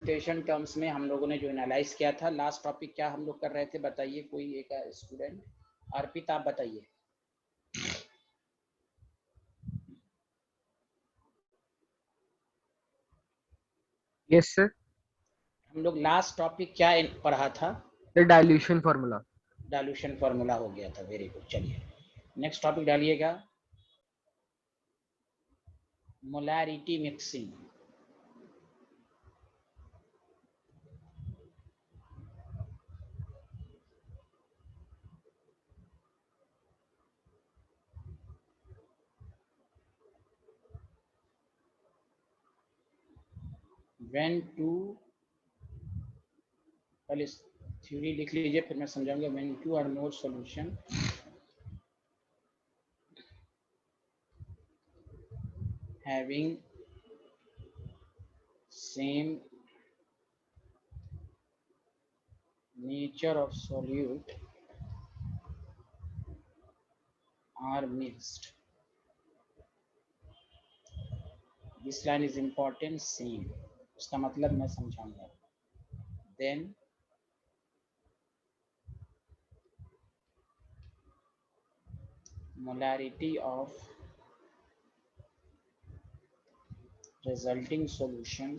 Equation terms में हम लोगों ने जो एनालाइज किया था। लास्ट टॉपिक क्या हम लोग कर रहे थे बताइए, कोई एक स्टूडेंट? अर्पित आप बताइए। Yes sir. हम लोग लास्ट टॉपिक क्या पढ़ा था? Dilution formula. डाइल्यूशन फार्मूला हो गया था, वेरी गुड। चलिए नेक्स्ट टॉपिक डालिएगा, मोलैरिटी मिक्सिंग। व्हेन टू, पहले थ्योरी लिख लीजिए फिर मैं समझाऊंगा। When two are not solution having same nature of solute are mixed. This line is important, same, उसका मतलब मैं समझाऊंगा। Then molarity of resulting solution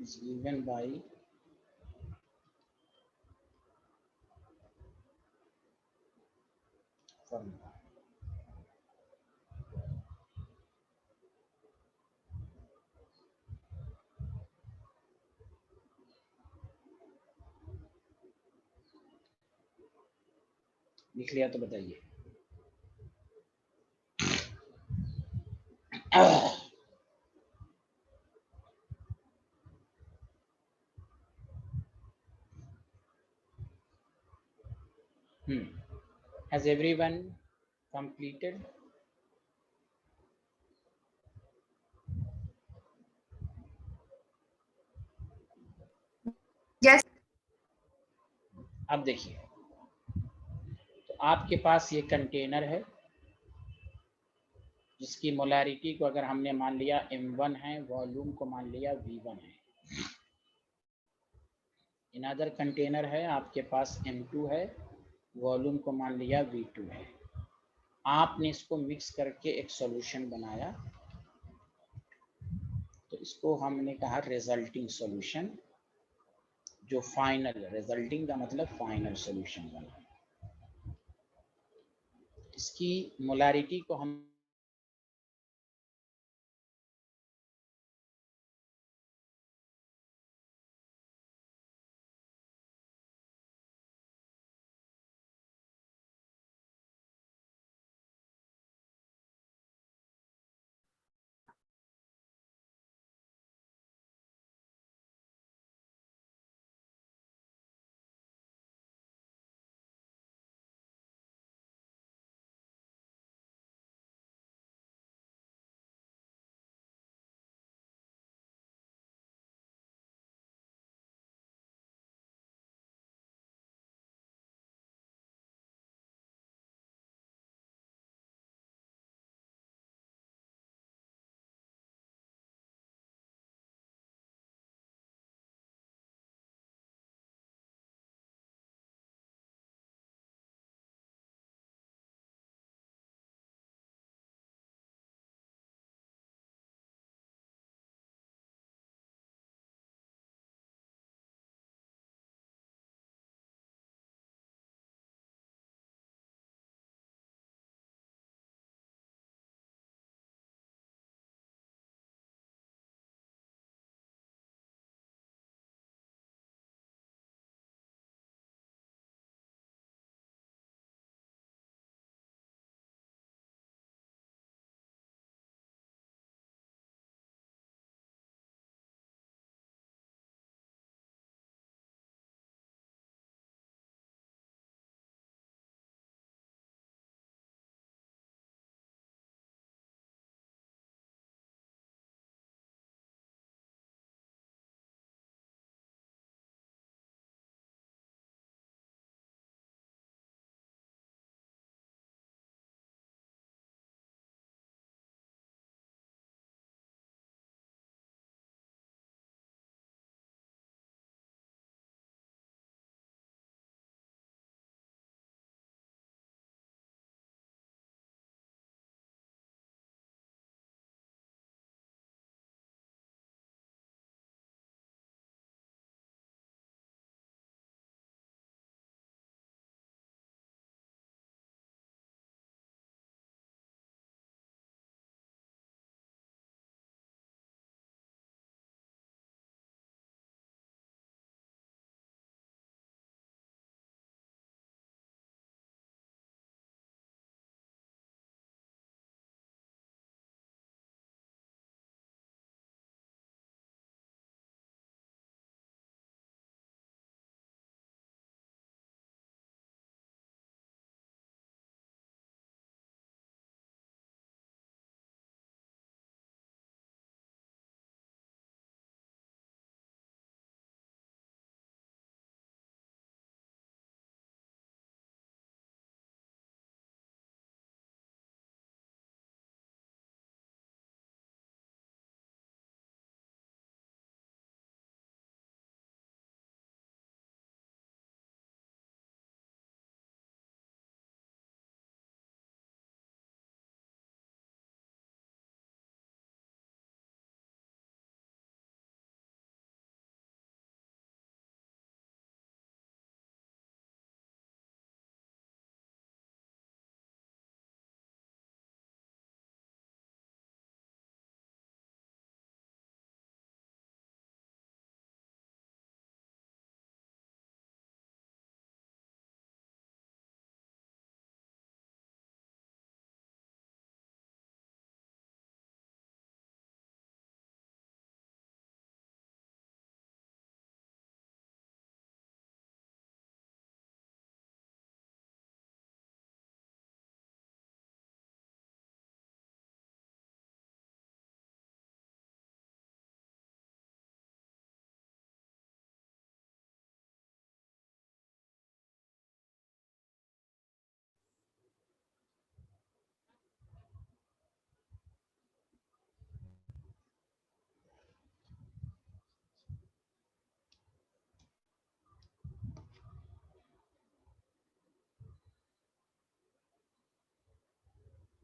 is given by formula. लिख लिया तो बताइए। Has everyone completed? Yes. अब देखिए, तो आपके पास ये कंटेनर है जिसकी मोलैरिटी को अगर हमने मान लिया m1 है, वॉल्यूम को मान लिया v1 है। इन अदर कंटेनर है आपके पास m2 है, वॉल्यूम को मान लिया v2 है। आपने इसको मिक्स करके एक सॉल्यूशन बनाया, तो इसको हमने कहा रिजल्टिंग सॉल्यूशन, जो फाइनल, रिजल्टिंग का मतलब फाइनल सॉल्यूशन बना। इसकी मोलैरिटी को हम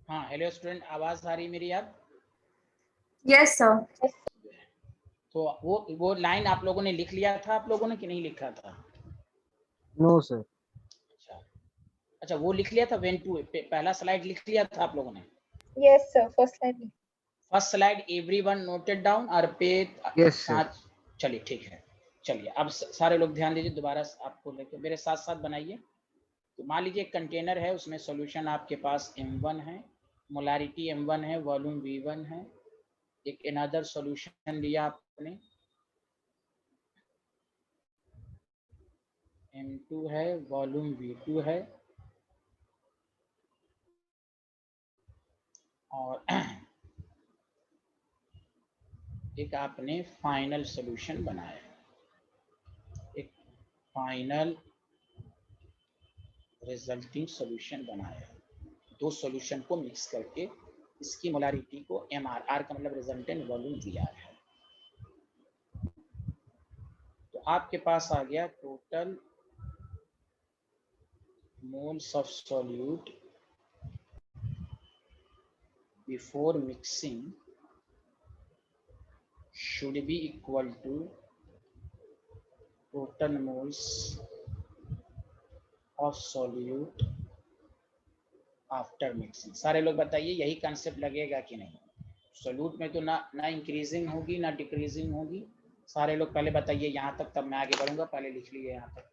हाँ हेलो स्टूडेंट, आवाज आ रही मेरी अब? Yes sir. तो वो लाइन आप लोगों ने लिख लिया था, आप लोगों ने कि नहीं लिखा था? No sir. अच्छा अच्छा, वो लिख लिया था। वेन टू पहला स्लाइड लिख लिया था आप लोगों ने? Yes sir, first slide. First slide everyone noted down और पे यस सर। साथ। चलिए ठीक है, चलिए अब सारे लोग ध्यान दीजिए, दोबारा आपको लेके मेरे साथ साथ बनाइए। तो मान लीजिए एक कंटेनर है, उसमें सॉल्यूशन आपके पास M1 है, मोलारिटी M1 है, वॉल्यूम V1 है। एक अनदर सॉल्यूशन लिया आपने, M2 है, वॉल्यूम V2 है, और एक आपने फाइनल सॉल्यूशन बनाया, एक फाइनल रिजल्टिंग सॉल्यूशन बनाया। दो सॉल्यूशन को मिक्स करके इसकी मोलारिटी को MR, R का मतलब रिजल्टेंट वॉल्यूम VR है। तो आपके पास आ गया total moles of solute before mixing should be equal to total moles of solute after mixing। सारे लोग बताइए यही कंसेप्ट लगेगा कि नहीं? सोल्यूट में तो ना इंक्रीजिंग होगी ना डिक्रीजिंग होगी। सारे लोग पहले बताइए यहाँ तक, तब मैं आगे बढ़ूंगा। पहले लिख लीजिए यहाँ तक।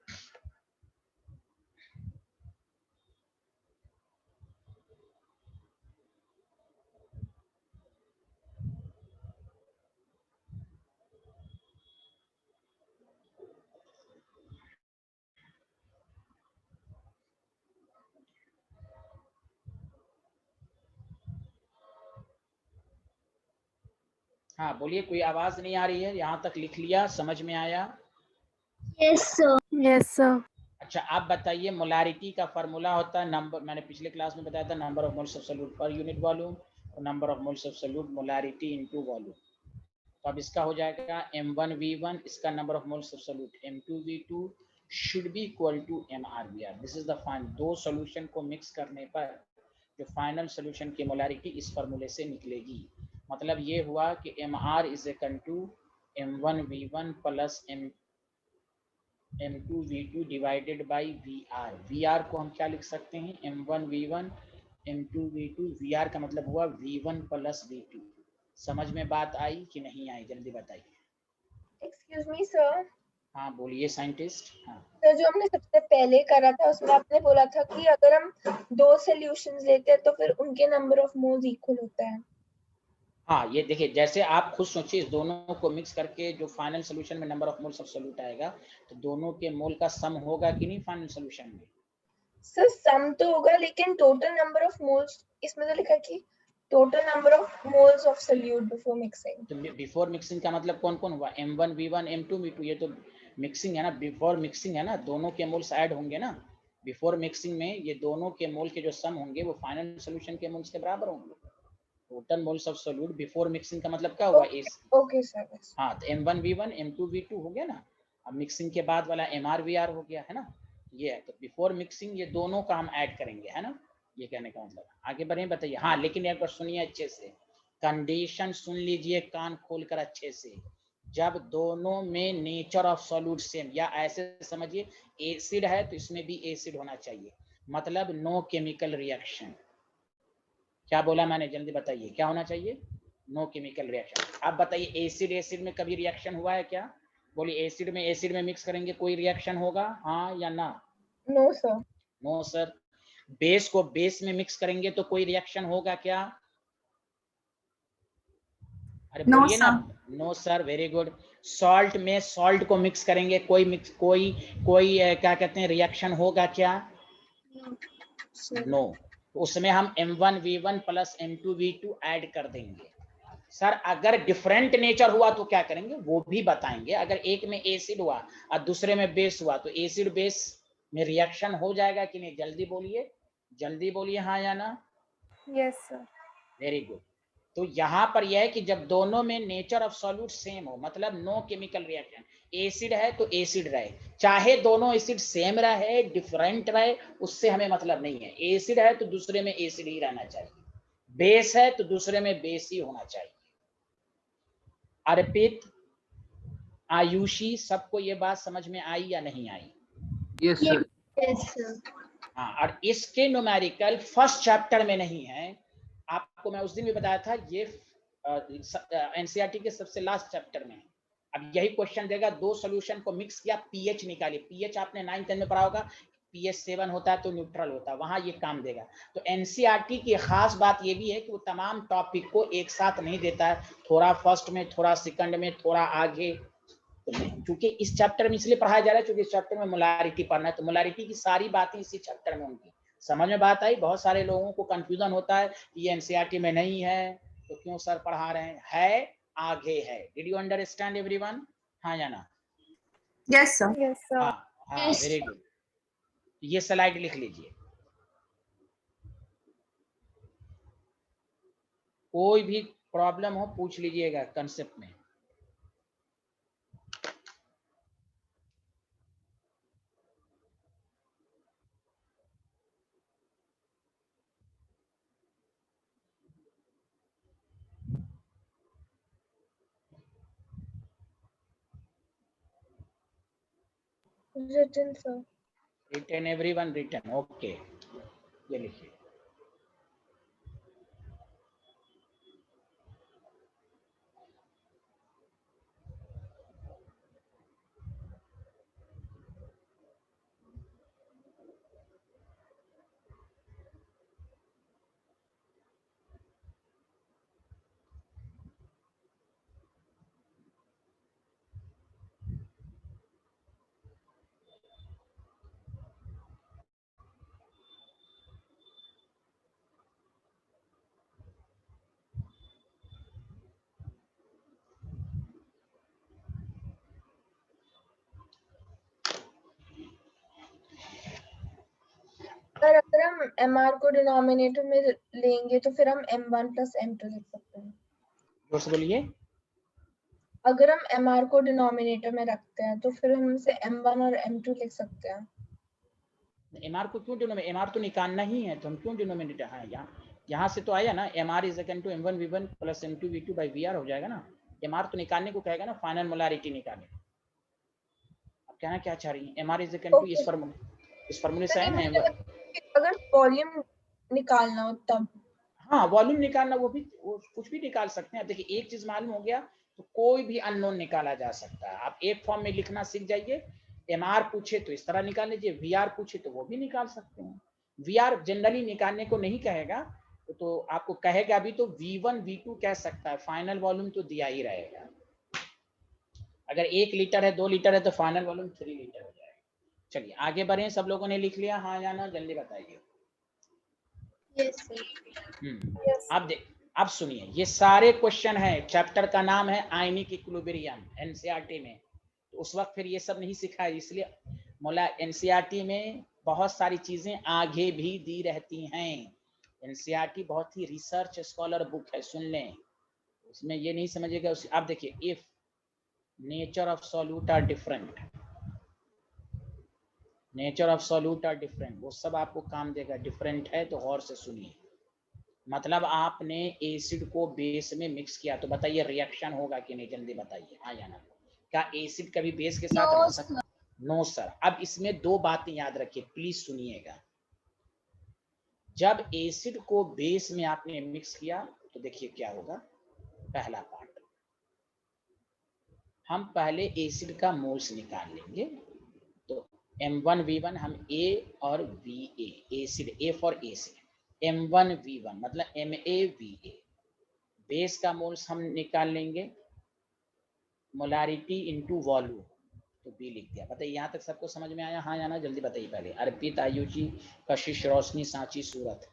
हाँ बोलिए, कोई आवाज नहीं आ रही है? यहाँ तक लिख लिया, समझ में आया? Yes sir. Yes sir. अच्छा आप बताइए, मोलारिटी का फार्मूला होता है नंबर, मैंने पिछले क्लास में बताया था, number of moles of solute per unit volume और number of moles of solute molarity into volume. तो अब इसका हो जाएगा M1V1, इसका number of moles of solute M2V2 should be equal to MRVR। This is the final. दो solution को mix करने पर जो फाइनल सॉल्यूशन की मोलारिटी इस फार्मूले से निकलेगी। मतलब ये हुआ कि MR is equal to M1V1 plus M2V2 divided by VR। VR को हम क्या लिख सकते हैं? M1V1 M2V2। VR का मतलब हुआ V1 प्लस V2। समझ में बात आई कि नहीं आई? जल्दी बताइए। Excuse me sir. हाँ बोलिए साइंटिस्ट। हाँ सर, जो हमने सबसे पहले करा था उसमें आपने बोला था कि अगर हम दो सॉल्यूशंस लेते हैं तो फिर उनके नंबर ऑफ मोल्स इक्वल होता है। हाँ, ये देखिए, जैसे आप खुद सोचिए, इस दोनों को मिक्स करके जो फाइनल सोल्यूशन में number of moles of solute आएगा, तो दोनों के मोल का सम होगा कि नहीं फाइनल सोल्यूशन में? सर सम तो होगा, लेकिन टोटल नंबर ऑफ मोल्स इसमें तो लिखा है कि total number of moles of solute before mixing. तो बिफोर मिक्सिंग का मतलब कौन कौन हुआ? M1V1 M2V2, ये तो मिक्सिंग है ना, बिफोर मिक्सिंग है ना, दोनों के मोल्स ऐड होंगे ना। बिफोर मिक्सिंग में ये दोनों के मोल के जो सम होंगे वो फाइनल सोल्यूशन के मोल्स के बराबर होंगे। Total moles of solute before mixing का मतलब क्या हुआ? Okay sir. हाँ, तो M1V1 M2V2 हो गया ना। अब मिक्सिंग के बाद वाला MRVR हो गया है ना। ये है, तो बिफोर मिक्सिंग ये दोनों का हम ऐड करेंगे, है ना। ये कहने का मतलब। आगे बढ़े, बताइए। हाँ लेकिन एक बार सुनिए अच्छे से, कंडीशन सुन लीजिए कान खोलकर अच्छे से। जब दोनों में नेचर ऑफ सॉल्यूट सेम, या ऐसे समझिए एसिड है तो इसमें भी एसिड होना चाहिए, मतलब नो केमिकल रिएक्शन। क्या बोला मैंने? जल्दी बताइए, क्या होना चाहिए? No chemical reaction. आप बताइए, एसिड एसिड में कभी रिएक्शन हुआ है क्या? बोलिए, एसिड में मिक्स करेंगे कोई रिएक्शन होगा, हाँ या ना? No sir. No sir. Base को बेस में मिक्स करेंगे तो कोई रिएक्शन होगा क्या? अरे नो बोलिए ना। Sir. No sir, very good. Salt में सॉल्ट को मिक्स करेंगे, कोई क्या कहते हैं, रिएक्शन होगा क्या? नो। तो उसमें हम M1V1 प्लस M2V2 ऐड कर देंगे। सर अगर डिफरेंट नेचर हुआ तो क्या करेंगे वो भी बताएंगे। अगर एक में एसिड हुआ और दूसरे में बेस हुआ तो एसिड बेस में रिएक्शन हो जाएगा कि नहीं? जल्दी बोलिए, जल्दी बोलिए, हाँ या ना। Yes sir. Very good. तो यहाँ पर यह है कि जब दोनों में नेचर ऑफ सॉल्यूट सेम हो, मतलब नो केमिकल रिएक्शन, एसिड है तो एसिड रहे, चाहे दोनों एसिड सेम रहे डिफरेंट रहे, उससे हमें मतलब नहीं है। एसिड है तो दूसरे में एसिड ही रहना चाहिए। बेस है तो दूसरे में बेस ही होना चाहिए। अर्पित, आयुषी, सबको ये बात समझ में आई या नहीं आई? Yes sir. Yes, sir. हाँ, और इसके न्यूमेरिकल फर्स्ट चैप्टर में नहीं है। आपको मैं उस दिन भी बताया था, ये एनसीईआरटी के सबसे लास्ट चैप्टर में है। अब यही क्वेश्चन देगा, दो सॉल्यूशन को मिक्स किया, पीएच निकालिए। पीएच आपने 9th में पढ़ा होगा, पीएच 7 होता है तो न्यूट्रल होता है, वहां ये काम देगा। तो एनसीईआरटी की खास बात ये भी है कि वो तमाम टॉपिक को एक साथ नहीं देता है, थोड़ा फर्स्ट में, थोड़ा सेकंड में, थोड़ा आगे। क्योंकि इस चैप्टर में इसलिए पढ़ाया जा रहा है क्योंकि इस चैप्टर में मोलारिटी पढ़ना है, तो मोलारिटी की सारी बातें इसी चैप्टर में उनकी समझ में बात आई। बहुत सारे लोगों को कंफ्यूजन होता है कि ये एनसीईआरटी में नहीं है तो क्यों सर पढ़ा रहे हैं, है आगे है। Did you understand everyone? हाँ या ना? Yes, sir. Yes, sir. हाँ हाँ, वेरी गुड। ये स्लाइड लिख लीजिए। कोई भी प्रॉब्लम हो पूछ लीजिएगा कंसेप्ट में। Written, sir. Written, everyone written, okay. ये लिखिए। पर अगर हम mr को डिनोमिनेटर में लेंगे तो फिर हम m1 plus m2 लिख सकते हैं। जोर से बोलिए। अगर हम mr को डिनोमिनेटर में रखते हैं तो फिर हम इसे m1 और m2 लिख सकते हैं। एमआर को क्यों डिनोमिनेटर, एमआर तो निकालना ही है तो हम क्यों डिनोमिनेटर, हाँ यहाँ से तो आया ना, MR is equal to m1 v1 plus m2 v2 by VR हो जाएगा ना। एमआर तो निकालने को कहेगा ना, फाइनल मोलारिटी निकाले। अब कहना क्या चाह रही है, एमआर इज इक्वल टू इस फार्मूले से है ना m1। अगर वॉल्यूम निकालना हो तब। हाँ, वॉल्यूम निकालना, वो कुछ भी निकाल सकते हैं। देखिए एक चीज मालूम हो गया तो कोई भी अननोन निकाला जा सकता है। आप एक फॉर्म में लिखना सीख जाइए। एमआर पूछे तो इस तरह निकाल लीजिए, वीआर पूछे तो वो भी निकाल सकते हैं। वीआर जनरली निकालने को नहीं कहेगा, तो आपको कहेगा भी तो v1 v2 कह सकता है, फाइनल वॉल्यूम तो दिया ही रहेगा। अगर 1 लीटर है 2 लीटर है तो फाइनल वॉल्यूम 3 लीटर हो जाएगा। चलिए आगे बढ़े, सब लोगों ने लिख लिया? हाँ या ना, जल्दी बताइए। Yes, sir. अब सुनिए, ये सारे क्वेश्चन है, चैप्टर का नाम है आयनिक इक्विलिब्रियम एनसीईआरटी में। तो उस वक्त फिर ये सब नहीं सिखाया, इसलिए मौला एनसीईआरटी में बहुत सारी चीजें आगे भी दी रहती हैं। एनसीईआरटी बहुत ही रिसर्च स्कॉलर बुक है, सुन लें। उसमें ये नहीं समझेगा आप देखिए, if nature of solute are different, nature of solute are different, वो सब आपको काम देगा। डिफरेंट है तो और से सुनिए। मतलब आपने एसिड को बेस में मिक्स किया तो बताइए रिएक्शन होगा कि नहीं, जल्दी बताइए। हाँ या ना? क्या एसिड कभी बेस के साथ बन सकता? No sir. अब इसमें दो बातें याद रखिए, प्लीज सुनिएगा। जब एसिड को बेस में आपने मिक्स किया तो देखिए क्या होगा। पहला पार्ट, हम पहले एसिड का मोल्स निकाल लेंगे। तो M1V1 हम A और VA, acid A for acid, M1V1 मतलब MaVa। बेस का मोल्स हम निकाल लेंगे, मोलारिटी इनटू वॉल्यूम, तो B लिख दिया। बताइए यहाँ तक सबको समझ में आया? हाँ या ना, जल्दी बताइए। पहले अर्पित, आयुषी, कशिश, रोशनी, सांची, सूरत।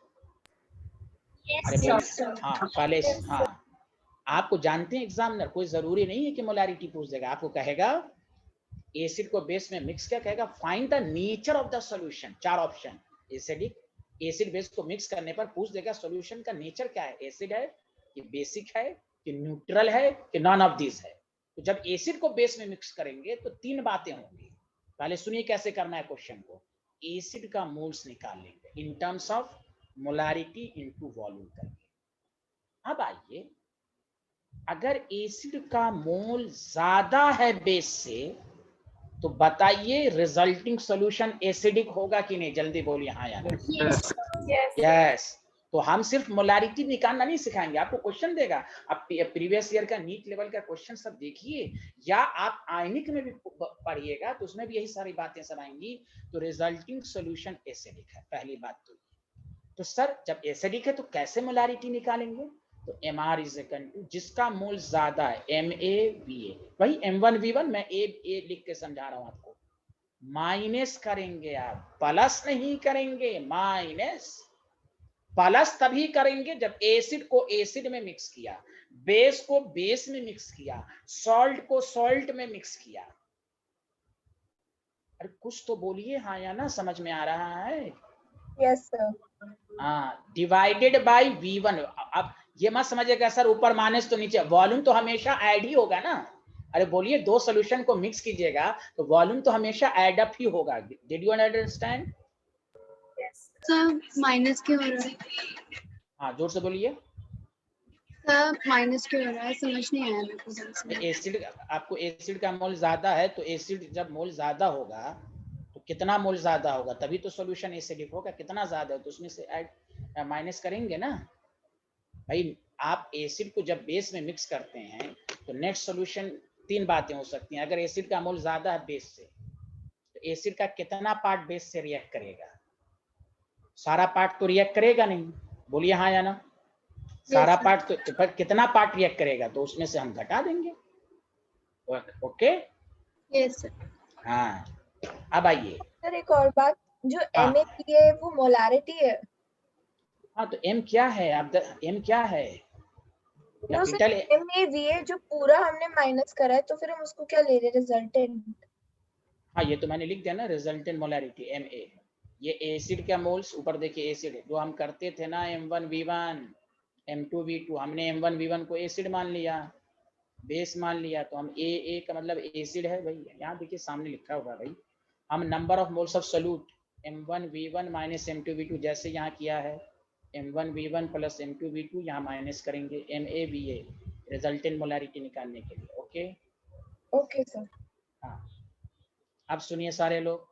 अरे बोलिए। हाँ पहले, हाँ आपको जानते हैं एग्जामिनर, कोई जरूरी नहीं है कि मोलारिटी पूछ देगा। आपको कहेगा एसिड को बेस में मिक्स क्या कहेगा, find the nature of the solution. 4 option acidic, acid base को मिक्स करने पर पूछ देगा सॉल्यूशन का नेचर क्या है, एसिड है कि बेसिक है कि न्यूट्रल है कि नॉन ऑफ दिस है। तो जब एसिड को बेस में मिक्स करेंगे तो 3 बातें होंगी। पहले सुनिए कैसे करना है क्वेश्चन को। एसिड का मोल्स निकाल लेंगे in terms of molarity into volume करके। अब आइए, अगर एसिड का मोल ज्यादा है बेस से तो बताइए रिजल्टिंग सॉल्यूशन एसिडिक होगा कि नहीं, जल्दी बोलिए हाँ या ना। Yes. यस। तो हम सिर्फ मोलारिटी निकालना नहीं सिखाएंगे, आपको क्वेश्चन देगा। आप प्रीवियस ईयर का नीट लेवल का क्वेश्चन सब देखिए, या आप आयनिक में भी पढ़िएगा तो उसमें भी यही सारी बातें सब आएंगी। तो रिजल्टिंग सॉल्यूशन एसिडिक है, पहली बात। तो सर जब एसिडिक है तो कैसे मोलारिटी निकालेंगे? तो MR इज इक्वल टू जिसका मोल ज्यादा है MaVa, वही M1V1 मैं ए लिख के समझा रहा हूं आपको, माइनस करेंगे आप, प्लस नहीं करेंगे, माइनस। प्लस तभी करेंगे जब एसिड को एसिड में मिक्स किया, बेस को बेस में मिक्स किया, सॉल्ट को सॉल्ट में मिक्स किया। अरे कुछ तो बोलिए हाँ या ना, समझ में आ रहा है? Yes sir. हाँ, डिवाइडेड बाय V1। अब ये मत समझिएगा सर ऊपर माइनस तो नीचे, वॉल्यूम तो हमेशा ऐड ही होगा ना। अरे बोलिए दो सॉल्यूशन को मिक्स कीजिएगा तो वॉल्यूम तो हमेशा ऐड अप ही होगा। Did you understand? Sir minus क्यों हो रहा है? हाँ जोर से बोलिए। सर माइनस क्यों हो रहा है, समझ नहीं आया मेरे को ढंग से। एसिड, आपको एसिड का मोल ज्यादा है तो एसिड जब मोल ज्यादा होगा तो कितना मोल ज्यादा होगा तभी तो सॉल्यूशन एसिडिक होगा। कितना ज्यादा है तो उसमें से ऐड माइनस करेंगे ना भाई। आप एसिड को जब बेस में मिक्स करते हैं तो नेक्स्ट सॉल्यूशन तीन बातें हो सकती हैं। अगर एसिड का मोल ज्यादा है बेस से तो एसिड का कितना पार्ट बेस से रिएक्ट करेगा? सारा पार्ट तो रिएक्ट करेगा नहीं, बोलिए हाँ या ना। सारा पार्ट तो पर कितना पार्ट रिएक्ट करेगा तो उसमें से हम घटा देंगे। Okay yes sir. हाँ, अब आइए। सर एक और बात, जो हाँ। MaVa है वो मोलारिटी है। हाँ तो M क्या है? आप M क्या है? तो सर कैपिटल MaVa जो पूरा हमने माइनस करा है तो फिर हम उसको क्या ले रहे हैं, रिजल्टेंट? हाँ ये तो मैंने लिख दिया ना, रिजल्टेंट मोलैरिटी Ma। ये एसिड का मोल्स, ऊपर देखिए एसिड है जो हम करते थे ना M1V1 M2V2, हमने M1V1 को एसिड मान लिया, बेस मान लिया, तो हम A का मतलब एसिड है भाई। यहाँ देखिए सामने लिखा होगा भाई, हम number of moles of solute M1V1 minus M2V2 जैसे यहाँ किया है, M1V1 प्लस M2V2 यहाँ माइनस करेंगे MaVa रिजल्टेंट मोलैरिटी निकालने के लिए। Okay okay sir. हाँ, अब सुनिए सारे लोग,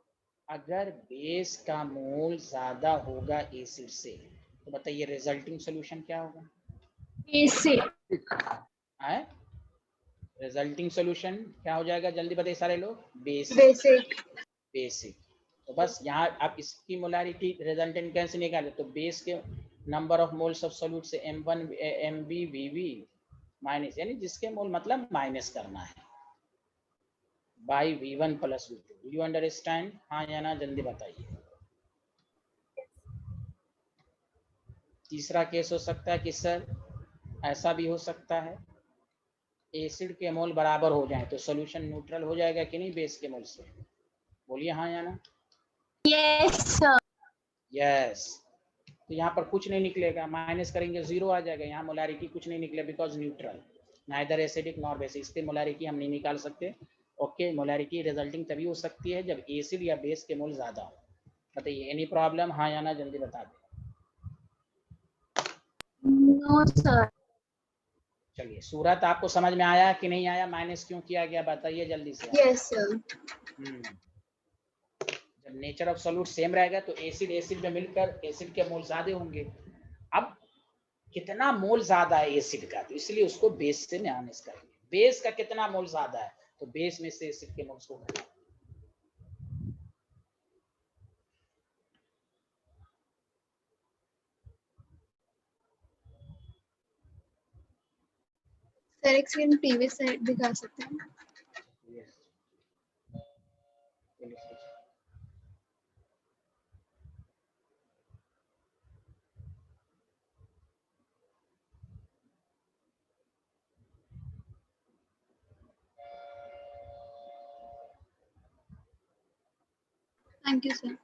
अगर बेस का मोल ज्यादा होगा एसिड से तो बताइए रिजल्टिंग सॉल्यूशन क्या होगा? है रिजल्टिंग सॉल्यूशन क्या हो जाएगा, जल्दी बताइए सारे लोग। बेसिक। बेसिक। तो बस यहाँ आप इसकी मोलारिटी रिजल्टेंट कैसे निकाले, तो बेस के number of moles of solute से M1 MbVV माइनस, यानी जिसके मोल मतलब माइनस करना है, by V1 plus V2। Do you understand हाँ या ना, जल्दी बताइए। तीसरा केस हो सकता है कि सर ऐसा भी हो सकता है एसिड के मोल बराबर हो जाए तो सॉल्यूशन न्यूट्रल हो जाएगा कि नहीं बेस के मोल से, बोलिए हाँ या ना। Yes sir. यस। तो यहाँ पर कुछ नहीं निकलेगा, माइनस करेंगे जीरो आ जाएगा, यहाँ मोलारिटी कुछ नहीं निकले because neutral, neither acidic nor basic, इसलिए मोलारिटी हम नहीं निकाल सकते। ओके, मोलारिटी रिजल्टिंग तभी हो सकती है जब एसिड या बेस के मोल ज्यादा हो। बताइए एनी प्रॉब्लम हाँ या ना, जल्दी बता दें। No sir. चलिए सूरत आपको समझ में आया कि नहीं आया, माइनस क्यों किया गया बताइए जल्दी से। Yes sir. जब नेचर ऑफ सॉल्यूट सेम रहेगा तो एसिड एसिड में मिलकर एसिड के मोल ज्यादा होंगे। अब कितना मोल ज्यादा है एसिड का तो इसलिए उसको बेस से माइनस करेंगे। बेस का कितना मोल ज्यादा है तो बेस में से एसिड के मोल्स को घटाएंगे। सर एक सेकंड प्रीवियस साइड दिखा सकते हैं? Thank you sir.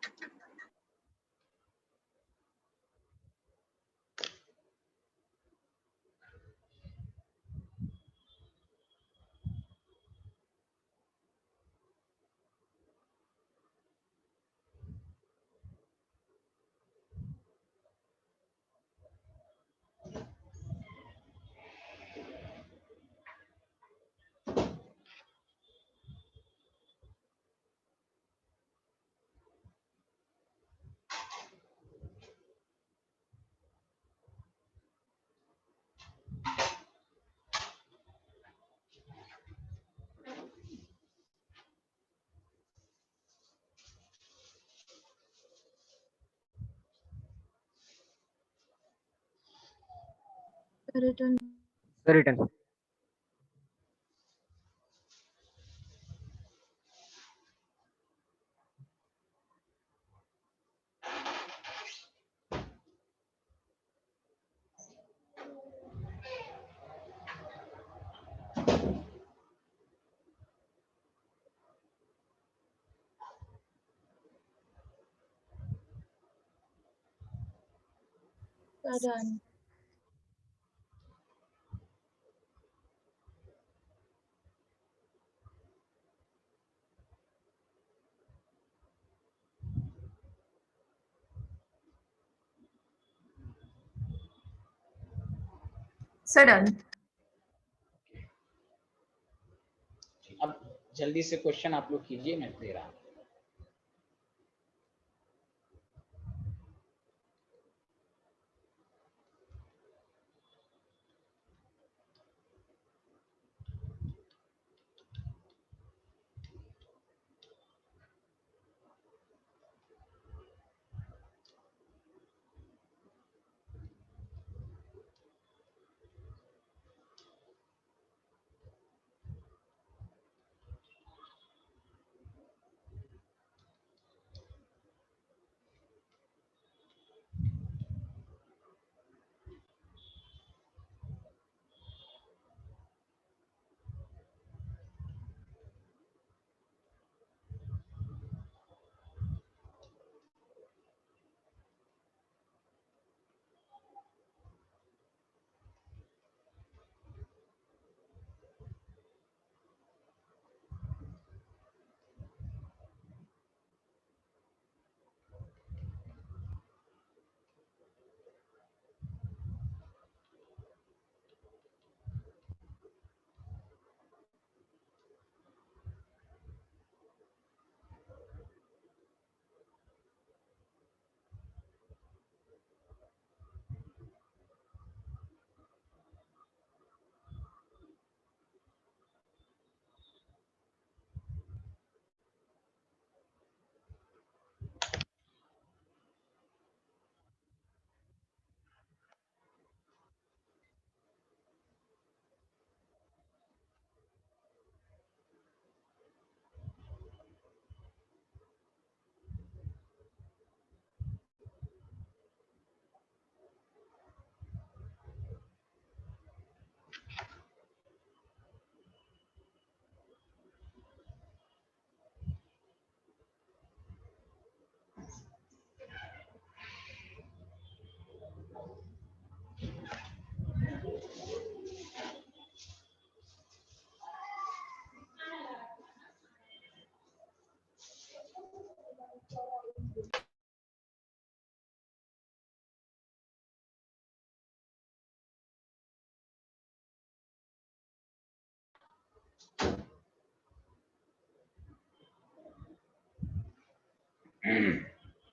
Return. Sir, return. Done. Sir, done. अब जल्दी से क्वेश्चन आप लोग कीजिए, मैं दे रहा हूँ।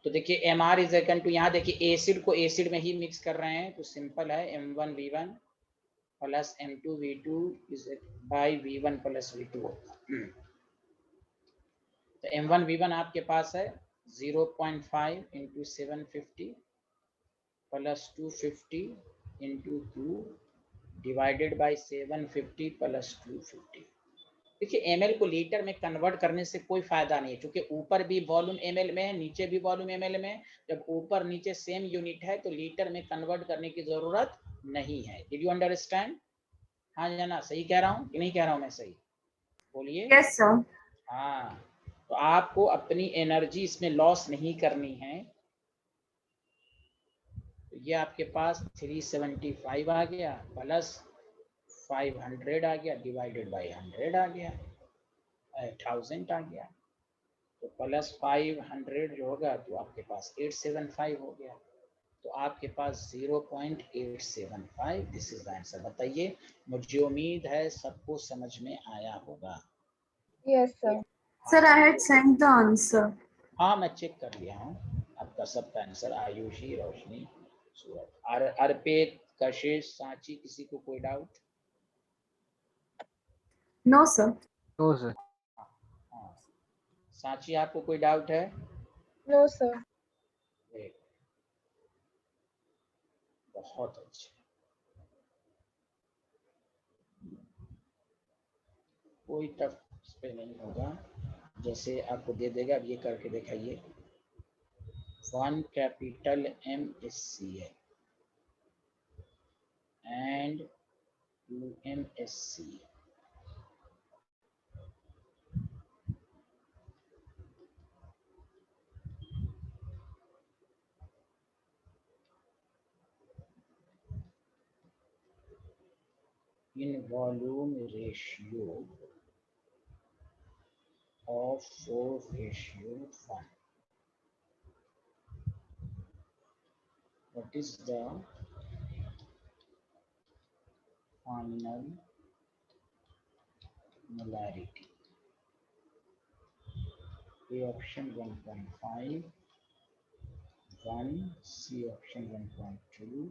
तो देखिए M R is equal to, यहाँ देखिए एसिड को एसिड में ही मिक्स कर रहे हैं, तो सिंपल है M1V1 plus M2V2 is by V1 plus V2 होगा। तो M1V1 आपके पास है 0.5 into 750 plus 250 into 2 divided by 750 plus 250। देखिए एमएल को लीटर में कन्वर्ट करने से कोई फायदा नहीं है, क्योंकि ऊपर भी वॉल्यूम एमएल में है, नीचे भी वॉल्यूम एमएल में है। जब ऊपर नीचे सेम यूनिट है तो लीटर में कन्वर्ट करने की जरूरत नहीं है। Did you understand? हाँ या ना, सही कह रहा हूँ कि नहीं कह रहा हूँ मैं? सही बोलिए। Yes, sir. हाँ, तो आपको अपनी एनर्जी इसमें लॉस नहीं करनी है। तो ये आपके पास 375 आ गया प्लस 500 आ गया डिवाइडेड बाई 100 आ गया, 1000 आ गया। तो प्लस 500 जो होगा तो आपके पास 875 हो गया। तो आपके पास 0.875, दिस इज द आंसर। बताइए, मुझे उम्मीद है सबको समझ में आया होगा। Yes, sir. Sir, I had sent the answer. हाँ, मैं चेक कर लिया हूँ आपका सबका आंसर। आयुषी, रोशनी, सूरज, अर्पित, कशिश, सांची, किसी को कोई doubt? No, sir. No, sir. हाँ, सांची आपको कोई डाउट है? No, sir. बहुत अच्छे। कोई टफ पे नहीं होगा, जैसे आपको दे देगा, अब ये करके दिखाइए। 1 capital MSCL and 2 MSCL. In volume ratio of 4:1. What is the final molarity? A option 1.5, 1, C option 1.2,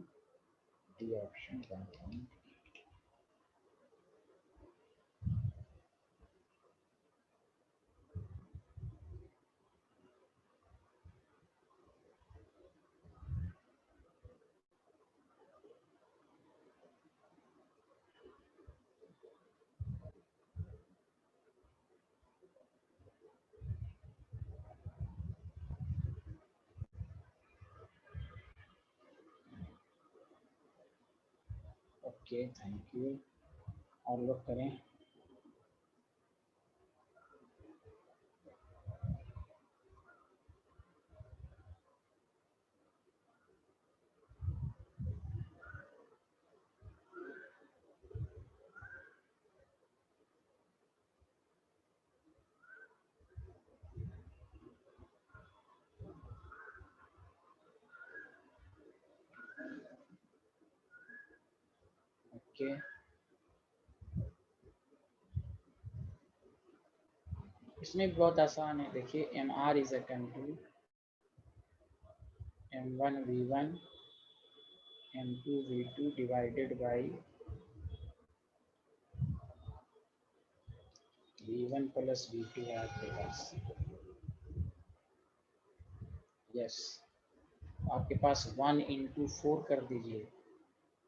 D option 1.8. Okay, thank you. और लोग करें। ओके, इसमें भी बहुत आसान है। देखिए, MR is equal to M1V1 M2V2 divided by V1 plus V2 है आपके पास। यस, आपके पास 1 इंटू 4 कर दीजिए,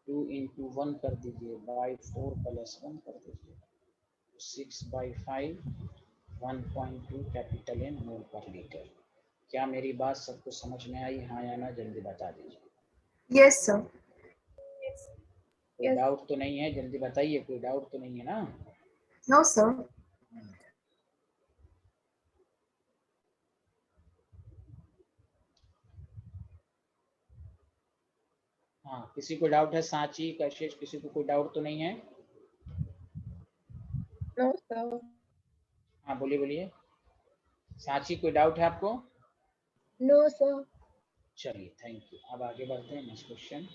2 इंटू 1 कर दीजिए, बाई 4 प्लस 1 कर दीजिए, 6/5 1.2 कैपिटल M मोल पर लीटर। क्या मेरी बात सबको समझ में आई? हाँ या ना, जल्दी बता दीजिए। Yes, sir. कोई डाउट तो नहीं है? जल्दी बताइए, कोई डाउट तो नहीं है ना? No, sir. हाँ, किसी को डाउट है? सांची, कशिश, किसी को कोई डाउट तो नहीं है? No, sir. हाँ, बोलिए बोलिए। सांची, कोई डाउट है आपको? No, sir. चलिए, थैंक यू। अब आगे बढ़ते हैं, नेक्स्ट क्वेश्चन।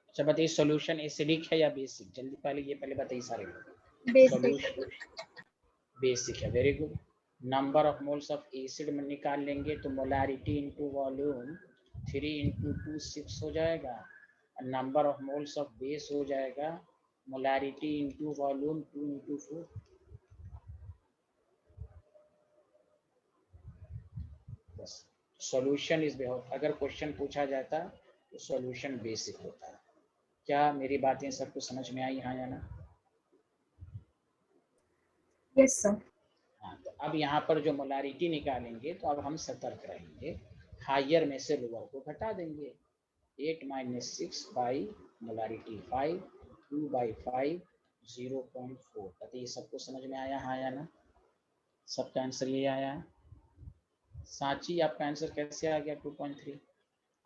अच्छा बताइए, सॉल्यूशन एसिडिक है या बेसिक? जल्दी पहले ये पहले बताइए सारे लोग। बेसिक। सॉल्यूशन बेसिक है, very good. Number of moles of acid में निकाल लेंगे तो मोलारिटी इंटू वॉल्यूम 3 इंटू 2 6 हो जाएगा। Number of moles of base हो जाएगा मोलारिटी इंटू वॉल्यूम 2 इंटू 4। बस सॉल्यूशन इज बेहद, अगर क्वेश्चन पूछा जाता तो सॉल्यूशन बेसिक होता है। क्या मेरी बातें सबको समझ में आई, हाँ या ना? Yes, sir. हाँ, तो अब यहाँ पर जो मोलारिटी निकालेंगे तो अब हम सतर्क रहेंगे, हायर में से लोअर को घटा देंगे। 8 - 6 बाई मोलारिटी 5, 2 बाई 5 0.4। तो ये सबको समझ में आया, हाँ या ना? सबका आंसर ये आया है। सांची आपका आंसर कैसे आ गया 2.3?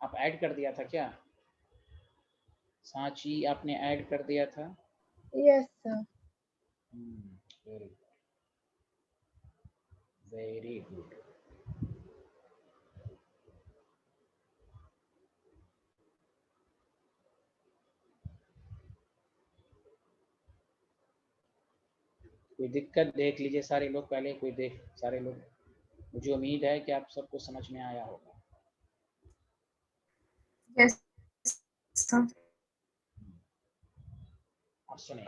आप ऐड कर दिया था क्या? सांची आपने ऐड कर दिया था? Yes, sir. Very good, very good. कोई दिक्कत देख लीजिए सारे लोग पहले, कोई देख सारे लोग। मुझे उम्मीद है कि आप सबको समझ में आया होगा। Yes, sir. आप सुने,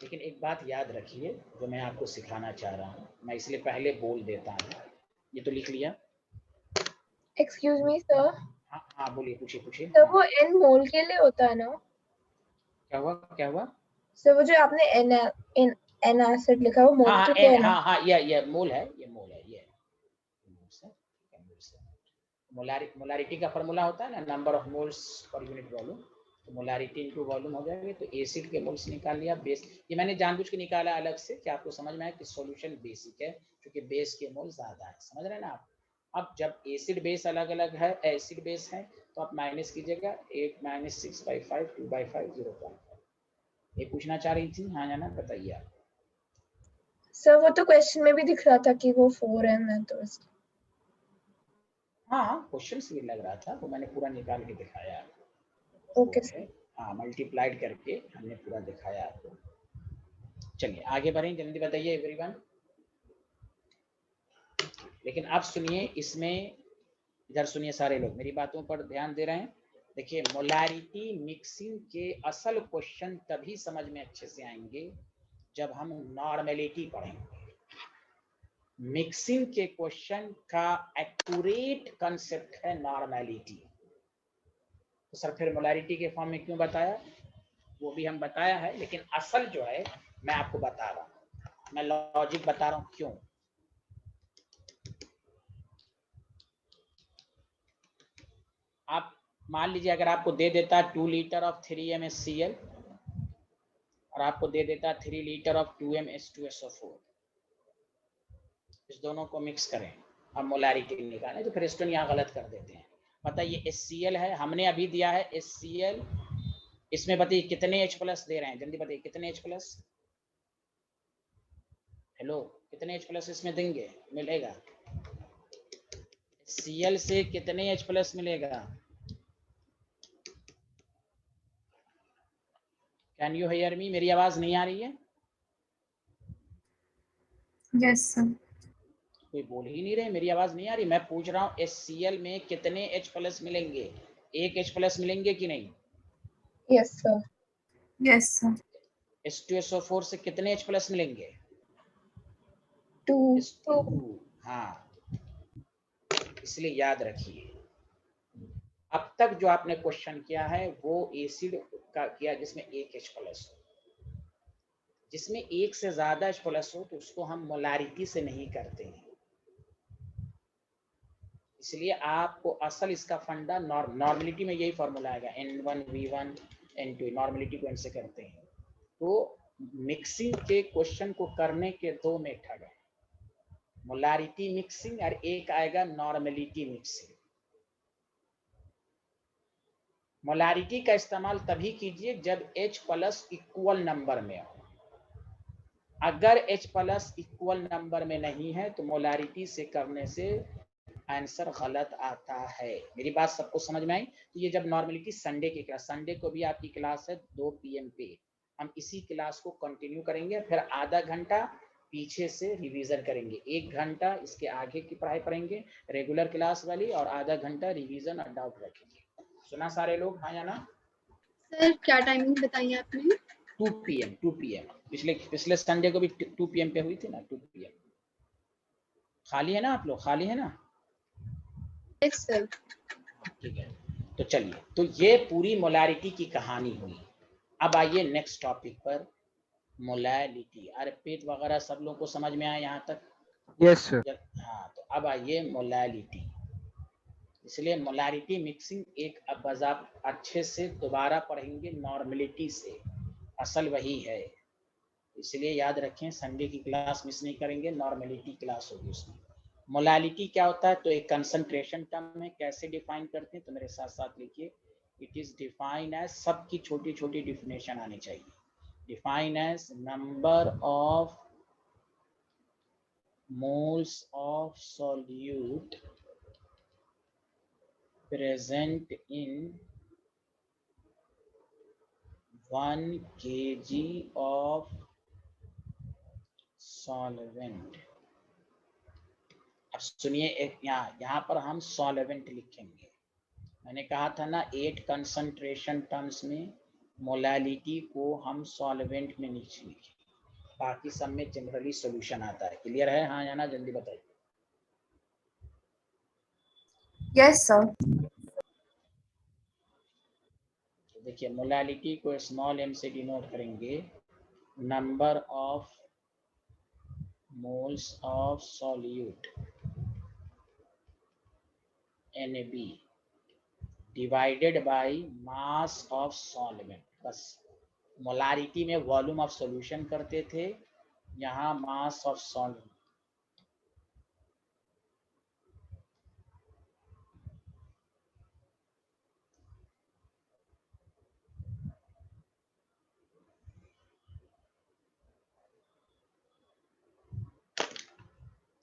लेकिन एक बात याद रखिए जो मैं आपको सिखाना चाह रहा हूँ, मैं इसलिए पहले बोल देता हूँ। ये तो लिख लिया? Excuse me, sir. हाँ हाँ बोलिए, पूछिए पूछिए। सर हाँ, वो n मोल के लिए होता है ना? क्या हुआ क्या हुआ? सर वो जो आपने n एसिड लिखा है वो मोल हाँ के लिए है ना? हाँ हाँ, ये मोल है, ये मोल है, ये मोलारिटी का फॉर्मूला होता है ना, number of moles per unit volume. तो मोलारिटी इंटू वॉल्यूम हो जाएगा। तो एसिड के मोल्स निकाल लिया, बेस ये मैंने जानबूझ के निकाला अलग से कि आपको समझ में आए कि सॉल्यूशन बेसिक है, क्योंकि बेस के मोल ज्यादा है। समझ रहे हैं ना आप? अब जब एसिड बेस अलग अलग है, एसिड बेस है, तो आप माइनस कीजिएगा। 8 - 6 बाई 5, 2 बाई 5 0.5। ये पूछना चाह रही थी, हाँ या ना? बताइए आप। सर वो तो क्वेश्चन में भी दिख रहा था कि वो 4n है तो हाँ हाँ, क्वेश्चन से भी लग रहा था, वो मैंने पूरा निकाल के दिखाया आपको। ओके हाँ, मल्टीप्लाइड करके हमने पूरा दिखाया आपको। चलिए आगे बढ़ें, जल्दी बताइए एवरीवन। लेकिन अब सुनिए, इसमें इधर सुनिए सारे लोग, मेरी बातों पर ध्यान दे रहे हैं। देखिए, मोलारिटी मिक्सिंग के असल क्वेश्चन तभी समझ में अच्छे से आएंगे जब हम नॉर्मेलिटी पढ़ेंगे। मिक्सिंग के क्वेश्चन का एक्यूरेट कंसेप्ट है नॉर्मेलिटी। तो सर फिर मोलारिटी के फॉर्म में क्यों बताया, वो भी हम बताया है, लेकिन असल जो है मैं आपको बता रहा हूँ, मैं लॉजिक बता रहा हूँ क्यों। आप मान लीजिए अगर आपको दे देता 2 लीटर ऑफ 3MnCl और आपको दे देता 3 लीटर ऑफ 2MH2SO4, इस दोनों को मिक्स करें, अब मोलारिटी निकालें, तो फिर स्टोन यहाँ गलत कर देते हैं। बताइए HCl है, हमने अभी दिया है HCl, इसमें बताइए कितने H+ दे रहे हैं, जल्दी बताइए कितने H+। हेलो, कितने H+ इसमें देंगे, मिलेगा? Cl से कितने H+ मिलेगा? Can you hear me? मेरी आवाज नहीं आ रही है? Yes, sir. कोई बोल ही नहीं रहे, मेरी आवाज नहीं आ रही। मैं पूछ रहा हूँ HCl में कितने H+ मिलेंगे? एक H+ मिलेंगे कि नहीं? Yes sir. Yes, sir. H2SO4 से कितने H+ मिलेंगे? 2 H2। हाँ, इसलिए याद रखिए, अब तक जो आपने क्वेश्चन किया है वो एसिड का किया जिसमें एक H+ हो। जिसमें एक से ज्यादा H+ हो तो उसको हम मोलारिटी से नहीं करते हैं। इसलिए आपको असल इसका फंडा नॉर्मलिटी में यही फॉर्मूला आएगा, N1V1 N2, नॉर्मलिटी को इनसे करते हैं। तो मिक्सिंग के क्वेश्चन को करने के दो मेथड है, मोलारिटी मिक्सिंग और एक आएगा नॉर्मलिटी मिक्सिंग। मोलारिटी का इस्तेमाल तभी कीजिए जब H+ इक्वल नंबर में हो। अगर H+ इक्वल नंबर में नहीं है तो मोलारिटी से करने से आंसर गलत आता है। मेरी बात सबको समझ में आई? तो ये जब नॉर्मलिटी संडे की क्लास, संडे को भी आपकी क्लास है 2 PM पे, हम इसी क्लास को कंटिन्यू करेंगे। फिर आधा घंटा पीछे से रिवीजन करेंगे। 1 घंटा इसके आगे की पढ़ाई पढ़ेंगे रेगुलर क्लास वाली, और आधा घंटा रिवीजन और डाउट रखेंगे। सुना सारे लोग, हाँ या ना? सर क्या टाइमिंग बताई आपने? 2 PM। पिछले संडे को भी 2 PM पे हुई थी ना, 2 PM। खाली है ना आप लोग, खाली है ना? Yes sir. ठीक है, तो चलिए, तो ये पूरी मोलारिटी की कहानी हुई। अब आइए नेक्स्ट टॉपिक पर, मोलालिटी। अरे पेट वगैरह सब लोग को समझ में आया यहाँ तक? Yes, sir. हाँ, तो अब आइए मोलालिटी। इसलिए मोलारिटी मिक्सिंग एक अब आप अच्छे से दोबारा पढ़ेंगे नॉर्मलिटी से, असल वही है। इसलिए याद रखें, संडे की क्लास मिस नहीं करेंगे, नॉर्मलिटी क्लास होगी उसमें। मोलालिटी क्या होता है? तो एक कंसंट्रेशन टर्म है। कैसे डिफाइन करते हैं? तो मेरे साथ साथ लिखिए, इट इज डिफाइन एज, सबकी छोटी छोटी डिफिनेशन आनी चाहिए। Define as number of moles of solute present in 1 kg of solvent। अब सुनिए, एक यहाँ पर हम सॉल्वेंट लिखेंगे। मैंने कहा था ना 8 कंसंट्रेशन टर्म्स में मोलालिटी को हम सॉल्वेंट में नीचे लिखेंगे, बाकी सब में जनरली सॉल्यूशन आता है। क्लियर है, हाँ या ना? जल्दी बताइए। Yes, sir. देखिए, मोलालिटी को स्मॉल m से डिनोट करेंगे, number of moles of solute NB divided by mass of solvent. बस, मोलारिटी में वॉल्यूम ऑफ सॉल्यूशन करते थे, यहाँ मास of solvent.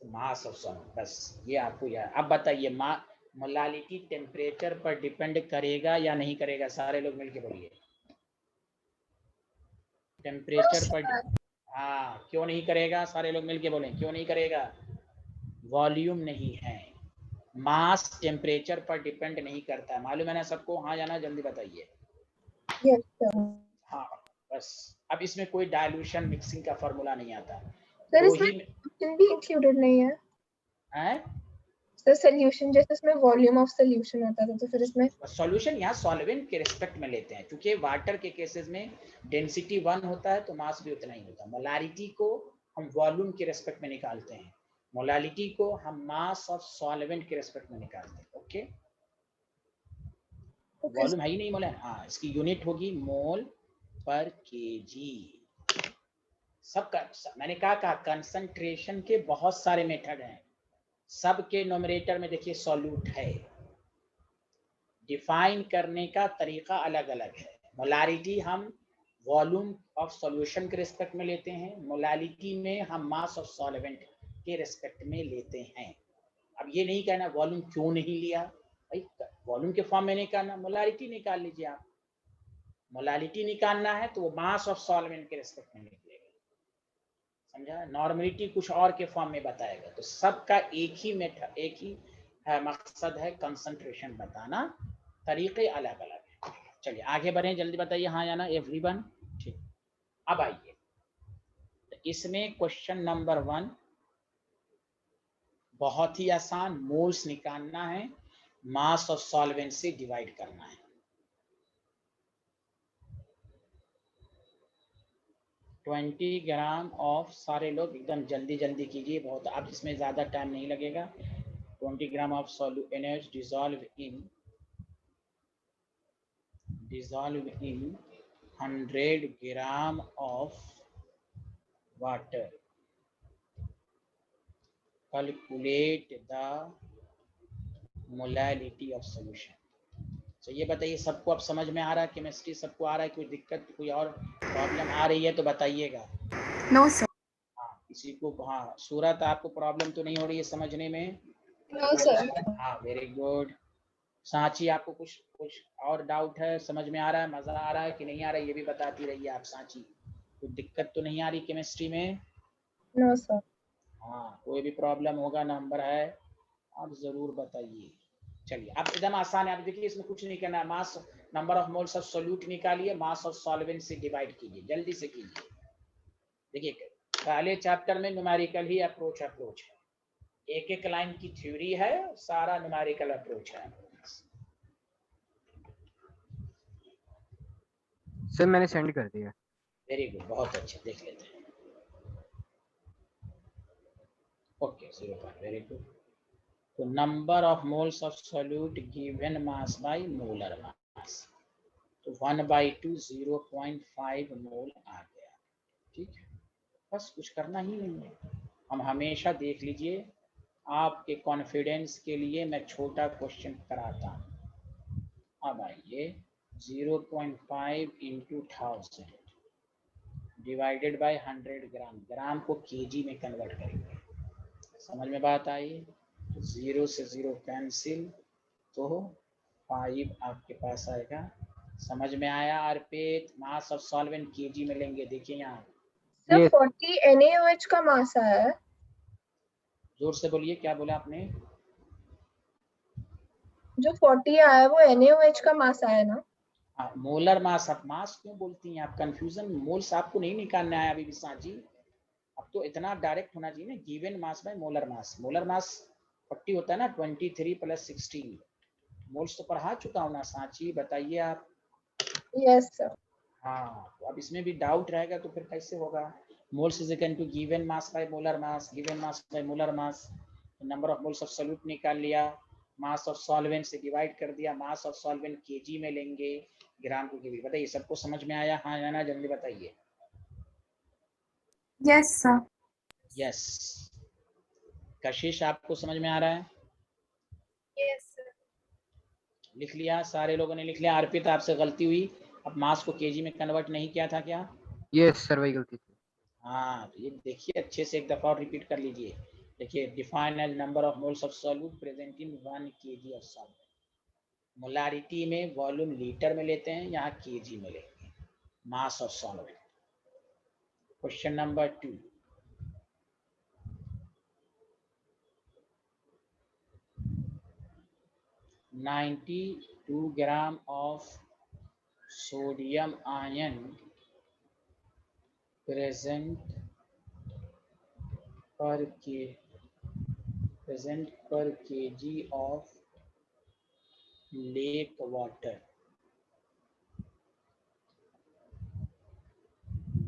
Mass of solvent, बस ये आपको याद। अब बताइए, मोलालिटी टेम्परेचर पर डिपेंड करेगा या नहीं करेगा? सारे लोग मिलके बोलिए। टेम्परेचर पर, हाँ, क्यों नहीं करेगा? सारे लोग मिलके बोलें, क्यों नहीं करेगा? वॉल्यूम नहीं है, मास टेम्परेचर पर डिपेंड नहीं करता है। मालूम है ना सबको, हाँ या ना? जल्दी बताइए। Yes, sir. हाँ, बस। अब इसमें कोई डाइल्यूशन मिक्सिंग का फॉर्मूला नहीं आता, सर दो इसमें ही solution भी इंक्लूडेड नहीं है? है। सर सोल्यूशन, जैसे इसमें वॉल्यूम ऑफ सोल्यूशन होता था, तो फिर इसमें सॉल्यूशन यहाँ सॉल्वेंट के रिस्पेक्ट में लेते हैं, क्योंकि वाटर के केसेस में डेंसिटी 1 होता है तो मास भी उतना ही होता है। मोलारिटी को हम वॉल्यूम के रिस्पेक्ट में निकालते हैं, मोलालिटी को हम मास ऑफ सॉल्वेंट के रिस्पेक्ट में निकालते हैं। ओके, वॉल्यूम है ही नहीं मोल, हाँ, इसकी यूनिट होगी मोल पर केजी। सबका मैंने कहा कंसंट्रेशन के बहुत सारे मेथड हैं, सबके नोमरेटर में देखिए सॉल्यूट है। डिफाइन करने का तरीका अलग अलग है। मोलारिटी हम वॉल्यूम ऑफ सॉल्यूशन के रिस्पेक्ट में लेते हैं, मोलालिटी में हम मास ऑफ सॉल्वेंट के रिस्पेक्ट में लेते हैं। अब ये नहीं कहना वॉल्यूम क्यों नहीं लिया, भाई वॉल्यूम के फॉर्म में नहीं कहना, मोलारिटी निकाल लीजिए आप। मोलालिटी निकालना है तो वो मास ऑफ सॉल्वेंट के रिस्पेक्ट में निकलेगा, समझा? नॉर्मलिटी कुछ और के फॉर्म में बताएगा। तो सबका एक ही मेथड, एक ही मकसद है, कंसंट्रेशन बताना, तरीके अलग अलग हैं। चलिए आगे बढ़ें, जल्दी बताइए, हाँ या ना एवरीवन? ठीक, अब आइए, तो इसमें क्वेश्चन नंबर 1 बहुत ही आसान, मोल्स निकालना है, मास ऑफ सॉल्वेंट से डिवाइड करना है। 20 ग्राम ऑफ, सारे लोग एकदम जल्दी जल्दी कीजिए, बहुत, अब इसमें ज्यादा टाइम नहीं लगेगा। 20 gram of NaOH dissolve in 100 gram of water. Calculate the molality of solution. तो ये बताइए, सबको अब समझ में आ रहा है? केमिस्ट्री सबको आ रहा है? कोई दिक्कत, कोई और प्रॉब्लम आ रही है तो बताइएगा। No, sir. हाँ, किसी को, हाँ, सूरत आपको प्रॉब्लम तो नहीं हो रही है समझने में? No sir. हाँ, वेरी गुड। सांची, आपको कुछ और डाउट है? समझ में आ रहा है, मजा आ रहा है कि नहीं आ रहा है? ये भी बताती रहिए आप। सांची, कोई दिक्कत तो नहीं आ रही केमिस्ट्री में? No, sir. हाँ, कोई भी प्रॉब्लम होगा नंबर है आप जरूर बताइए। चलिए अब एकदम आसान है। आप देखिए इसमें कुछ नहीं करना है। मास number of moles of solute निकालिए, मास ऑफ सॉल्वेंट से डिवाइड कीजिए, जल्दी से कीजिए। देखिए पहले चैप्टर में न्यूमेरिकल ही अप्रोच है, एक एक लाइन की थ्योरी है, सारा न्यूमेरिकल अप्रोच है। सर मैंने सेंड कर दिया। वेरी गुड, बहुत अच्छा, देख लेते हैं। ओके 0. Very good. तो number of moles of solute given mass by molar mass, तो 1/2 0.5 मोल आ गया। ठीक है, बस कुछ करना ही नहीं है। हम हमेशा देख लीजिए, आपके कॉन्फिडेंस के लिए मैं छोटा क्वेश्चन कराता हूँ। अब आइए 0.5 इंटू 1000 डिवाइडेड बाय 100 ग्राम, ग्राम को केजी में कन्वर्ट करेंगे। समझ में बात आई? तो 0 से 0 कैंसिल, तो 5 आपके पास आएगा। समझ में आया अर्पित? मास ऑफ सॉल्वेंट केजी में लेंगे। देखिए यहाँ Sir, Yes. 40 NaOH का मास आया है। जोर से बोलिए, क्या बोला आपने? जो 40 आया है वो NaOH का मास आया है ना? Molar mass. आप मास क्यों बोलती हैं? आप कंफ्यूजन, मोल्स आपको नहीं निकालना है अभी विशाल जी। अब तो इतना डायरेक्ट होना चाहिए ना, given mass by molar mass. Molar mass 40 होता है ना, 23 + 16। मोल्स तो पढ़ा चुका हूँ ना सांची, बताइए आप। Yes, sir. हाँ, तो अब इसमें भी डाउट रहेगा तो फिर कैसे होगा? Moles is equal to given mass by molar mass, given mass by molar mass. Number of moles of solute निकाल लिया, मास ऑफ सॉल्वेंट से डिवाइड कर दिया, मास ऑफ सॉल्वेंट केजी में लेंगे, ग्राम को केजी। बताइए सबको समझ में आया? हाँ या ना, जल्दी बताइए। Yes, sir. यस, कशिश आपको समझ में आ रहा है? Yes, sir. लिख लिया, सारे लोगों ने लिख लिया। अर्पित आपसे गलती हुई, अब मास को केजी में कन्वर्ट नहीं किया था क्या? यस सर वही गलती थी। हाँ, तो ये देखिए अच्छे से एक दफा और रिपीट कर लीजिए। देखिए, define as number of moles of solute present in 1 kg of solvent. Molarity में वॉल्यूम लीटर में लेते हैं, यहाँ केजी में लेंगे। Mass of solvent. Question number 2, (92 gram of sodium ion present per kg of lake water.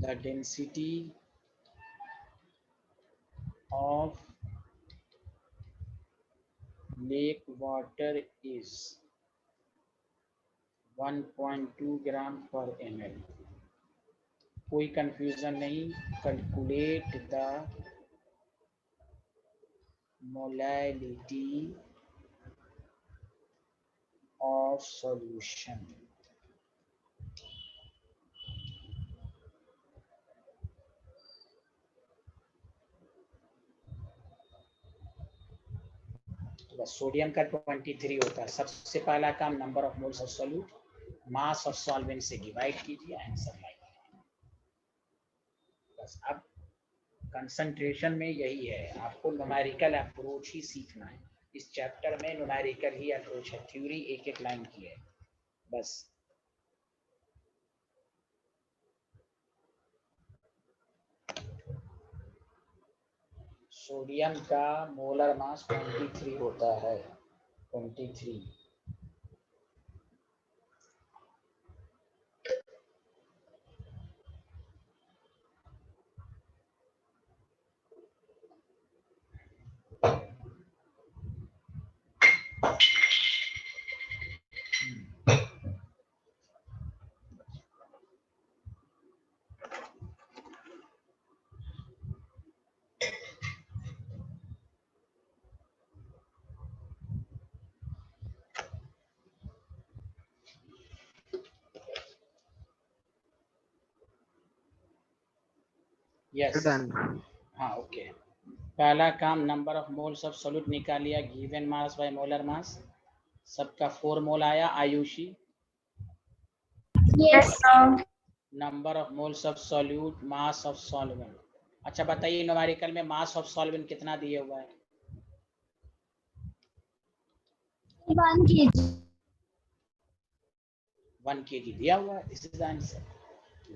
The density of lake water is 1.2 gram per ml. कोई confusion नहीं। Calculate the molality of solution. तो बस sodium का 23 होता है। सबसे पहला काम, number of moles of solute mass of solvent से डिवाइड कीजिए, आंसर लाइए। बस अब कंसंट्रेशन में यही है, आपको न्यूमेरिकल अप्रोच ही सीखना है। इस चैप्टर में न्यूमेरिकल ही अप्रोच है, थ्योरी एक एक लाइन की है बस। सोडियम का मोलर मास 23 होता है, 23। यस, हाँ ओके। पहला काम, number of moles of solute निकाल लिया, गिवन मास बाय मोलर मास। सबका 4 मोल आया। Ayushi? Yes, sir. Number of moles of solute, mass of solvent. अच्छा बताइए न्यूमेरिकल में मास ऑफ सॉल्वेंट कितना दिए हुआ है? 1 kg। 1 kg दिया हुआ है। This is the answer.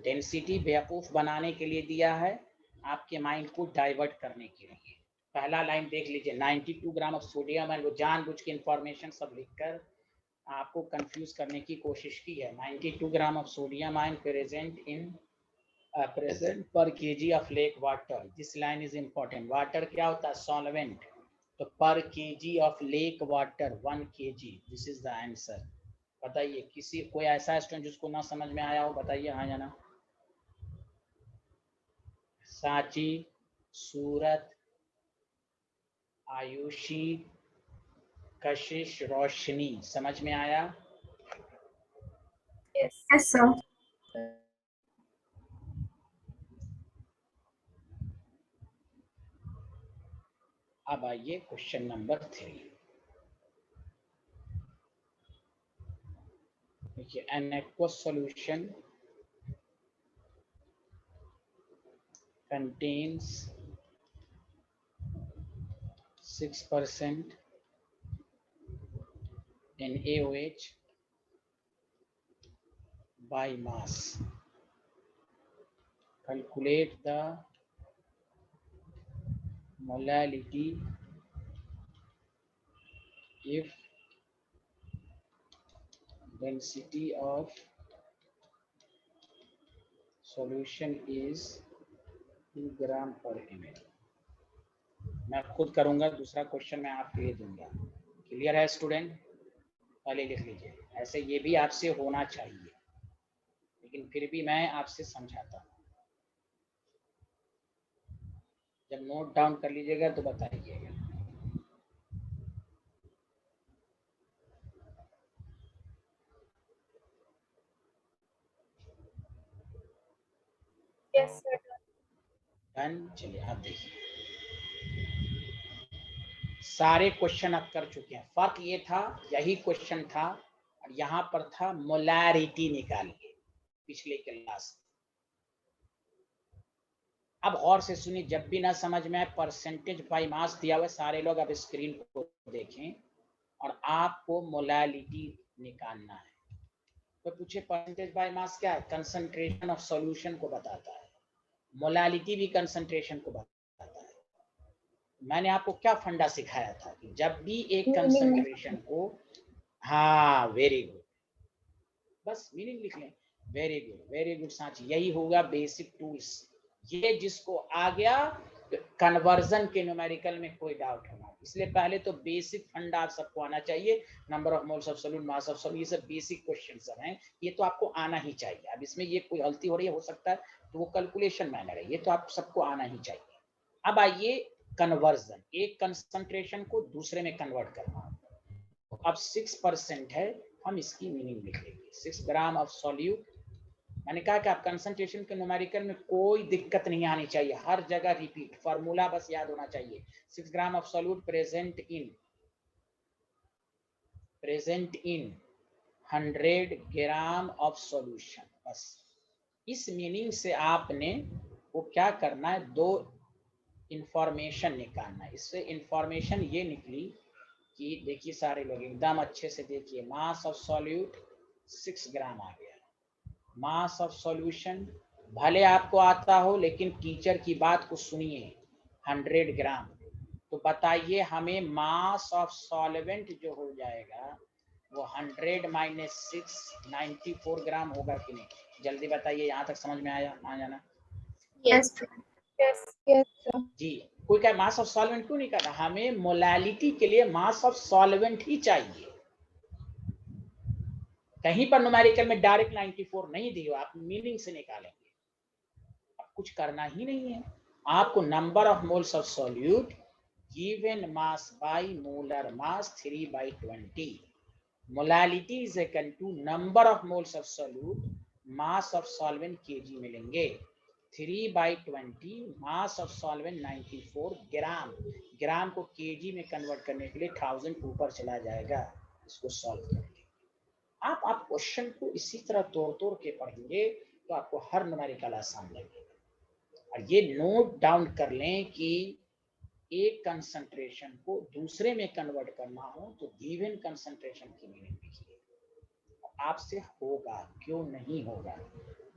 Density बेवकूफ बनाने के लिए दिया है, आपके माइंड को डाइवर्ट करने के लिए। पहला लाइन देख लीजिए, 92 ग्राम ऑफ सोडियम है, वो जानबूझ के इंफॉर्मेशन सब लिखकर आपको कंफ्यूज करने की कोशिश की है। 92 gram of sodium ion present per KG of lake water. This line is important. Water क्या होता है? सॉल्वेंट। तो per KG of lake water 1 kg। This is the answer. बताइए किसी कोई ऐसा स्टूडेंट जिसको ना समझ में आया हो, बताइए हाँ या ना। सांची, सूरत, आयुषी, कशिश, रोशनी, समझ में आया? Yes. Yes, sir. अब आइए क्वेश्चन नंबर 3। देखिए, an aqueous solution contains 6% NaOH by mass. Calculate the molality if density of solution is 2 ग्राम पर ml। मैं खुद करूंगा, दूसरा क्वेश्चन मैं आपके लिए दूंगा। क्लियर है स्टूडेंट? पहले लिख लीजिए, ऐसे ये भी आपसे होना चाहिए, लेकिन फिर भी मैं आपसे समझाता हूँ। जब नोट डाउन कर लीजिएगा तो बताइएगा। Yes, sir. डन। चलिए आप देखिए, सारे क्वेश्चन आप कर चुके हैं। फर्क ये था, यही क्वेश्चन था और यहाँ पर था मोलैरिटी निकालिए पिछले क्लास। अब गौर से सुनिए, जब भी ना समझ में आए, परसेंटेज बाय मास दिया हुआ, सारे लोग अब स्क्रीन को देखें और आपको मोलैरिटी निकालना है। तो पूछे परसेंटेज बाय मास क्या है? कंसंट्रेशन ऑफ सॉल्यूशन को बताता है। मोलैरिटी भी कंसंट्रेशन को बताता है। मैंने आपको क्या फंडा सिखाया था कि जब भी एक कंसंट्रेशन को, हाँ वेरी गुड, बस मीनिंग लिख लें। वेरी गुड सांची, यही होगा बेसिक टूल्स। ये जिसको आ गया कन्वर्जन के न्यूमेरिकल में कोई डाउट होना, इसलिए पहले तो बेसिक फंडा आप सबको आना चाहिए। Number of moles of solute, mass of solute, ये सब बेसिक क्वेश्चन सब हैं, ये तो आपको आना ही चाहिए। अब इसमें ये कोई गलती हो रही है, हो सकता है तो वो कैलकुलेशन मैनर है, ये तो आप सबको आना ही चाहिए। अब आइए कन्वर्जन, एक कंसंट्रेशन को दूसरे में कन्वर्ट करना। तो अब 6% है, हम इसकी मीनिंग लिख लेंगे। 6 ग्राम ऑफ सॉल्यूट, मैंने कहा कि आप कंसंट्रेशन के न्यूमेरिकल में कोई दिक्कत नहीं आनी चाहिए, हर जगह रिपीट, फार्मूला बस याद होना चाहिए। 6 gram of solute present in 100 gram of solution. बस इस मीनिंग से आपने वो क्या करना है, दो इंफॉर्मेशन निकालना है। इससे इंफॉर्मेशन ये निकली कि देखिए सारे लोग एकदम अच्छे से देखिए, मास ऑफ सॉल्यूट 6 ग्राम आ गया। मास ऑफ सॉल्यूशन भले आपको आता हो, लेकिन टीचर की बात को सुनिए, 100 ग्राम। तो बताइए हमें मास ऑफ सॉल्वेंट जो हो जाएगा वो 100 माइनस 6 94 ग्राम होगा कि नहीं? जल्दी बताइए, यहाँ तक समझ में आया? आ जाना। Yes, sir. Yes, yes, sir. जी, कोई क्या मास ऑफ सॉल्वेंट क्यों नहीं करना? हमें मोलैलिटी के लिए मास ऑफ सॉल्वेंट ही चाहिए। कहीं पर न्यूमेरिकल में डायरेक्ट 94 नहीं दी हो, आप मीनिंग से निकालेंगे। अब कुछ करना ही नहीं है, आपको number of moles of solute given mass by molar mass 3/20। Molality is equal to number of moles of solute mass of solvent KG मिलेंगे। 3/20 मास ऑफ सॉल्वेंट 94 ग्राम। ग्राम को केजी में कन्वर्ट करने के लिए 1000 ऊपर चला जाएगा। इसको सॉल्व करेंगे। आप क्वेश्चन को इसी तरह तोड़ तोड़ के पढ़ेंगे तो आपको हर न्यूमेरिकल आसान लगेगा। और ये नोट डाउन कर लें कि एक कंसंट्रेशन को दूसरे में कन्वर्ट करना हो तो गिवन कंसंट्रेशन की मीनिंग लिखिए। आपसे होगा, क्यों नहीं होगा?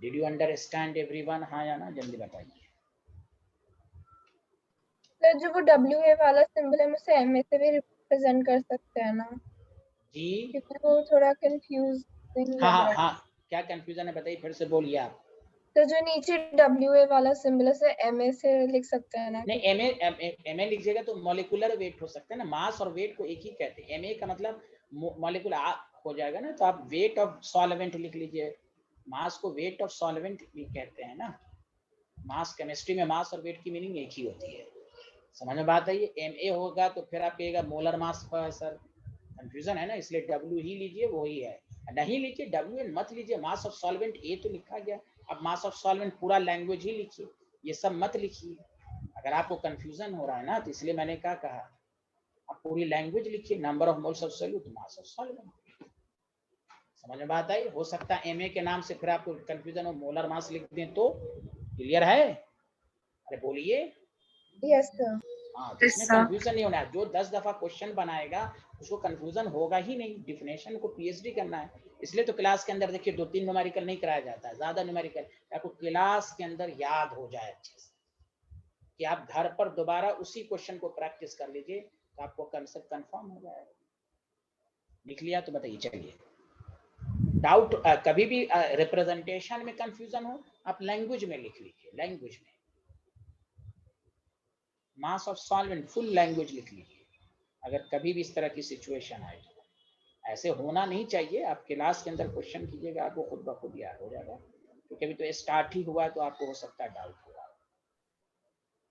Did you understand everyone? हाँ या ना, जल्दी बताइए। सर जो वो WA वाला सिंबल है हम उसे MA से भी रिप्रेजेंट कर सकते हैं ना? जी क्योंकि वो थोड़ा कंफ्यूजिंग लग हाँ रहा है। हाँ, क्या कंफ्यूजन है बताइए, फिर से बोलिए आप। तो जो नीचे WA वाला सिंबल है उसे MA से लिख सकते हैं ना? नहीं, एमए लीजिएगा तो मॉलिक्यूलर वेट हो सकता है ना, मास और वेट को एक ही कहते हैं। एमए का मतलब मॉलिक्यूलर हो जाएगा ना, तो आप वेट ऑफ सॉल्वेंट लिख लीजिए। मास को वेट ऑफ सॉल्वेंट भी कहते हैं ना। मास, केमिस्ट्री में मास और वेट की मीनिंग एक ही होती है। समझ में बात है? ये एमए होगा तो फिर आप कहिएगा मोलर मास का सर कंफ्यूजन है ना, इसलिए डब्ल्यू ही लीजिए, वही है। नहीं लीजिए डब्ल्यू एन मत लीजिए, मास ऑफ सॉल्वेंट ए तो लिखा गया, अब मास ऑफ सॉल्वेंट पूरा लैंग्वेज ही लिखिए, ये सब मत लिखिए। अगर आपको कंफ्यूजन हो रहा है ना, तो इसलिए मैंने क्या कहा, आप पूरी लैंग्वेज लिखिए, number of moles of solute, mass of solvent. समझ में बात आई? हो सकता है एमए के नाम से फिर आपको कंफ्यूजन हो, मोलर मास लिख दें तो। क्लियर है? अरे बोलिए। Yes sir. हाँ, तो Yes, इसमें sir. कंफ्यूजन नहीं होना है। जो 10 दफा क्वेश्चन बनाएगा उसको कंफ्यूजन होगा ही नहीं। डिफिनेशन को पीएचडी करना है, इसलिए तो क्लास के अंदर देखिए 2-3 न्यूमेरिकल नहीं कराया जाता है, ज्यादा न्यूमेरिकल आपको क्लास के अंदर याद हो जाए अच्छे से, कि आप घर पर दोबारा उसी क्वेश्चन को प्रैक्टिस कर लीजिए तो आपको कंसेप्ट कंफर्म हो जाएगा। लिख लिया तो बताइए। चलिए, डाउट कभी भी रिप्रेजेंटेशन में कंफ्यूजन हो आप लैंग्वेज में लिख लीजिए, लैंग्वेज में मास ऑफ सॉल्वेंट फुल लैंग्वेज लिख लीजिए। अगर कभी भी इस तरह की सिचुएशन आए तो ऐसे होना नहीं चाहिए। आप क्लास के अंदर क्वेश्चन कीजिएगा, आपको खुद ब खुद याद हो जाएगा, क्योंकि अभी तो स्टार्ट ही हुआ है तो आपको हो सकता है डाउट होगा।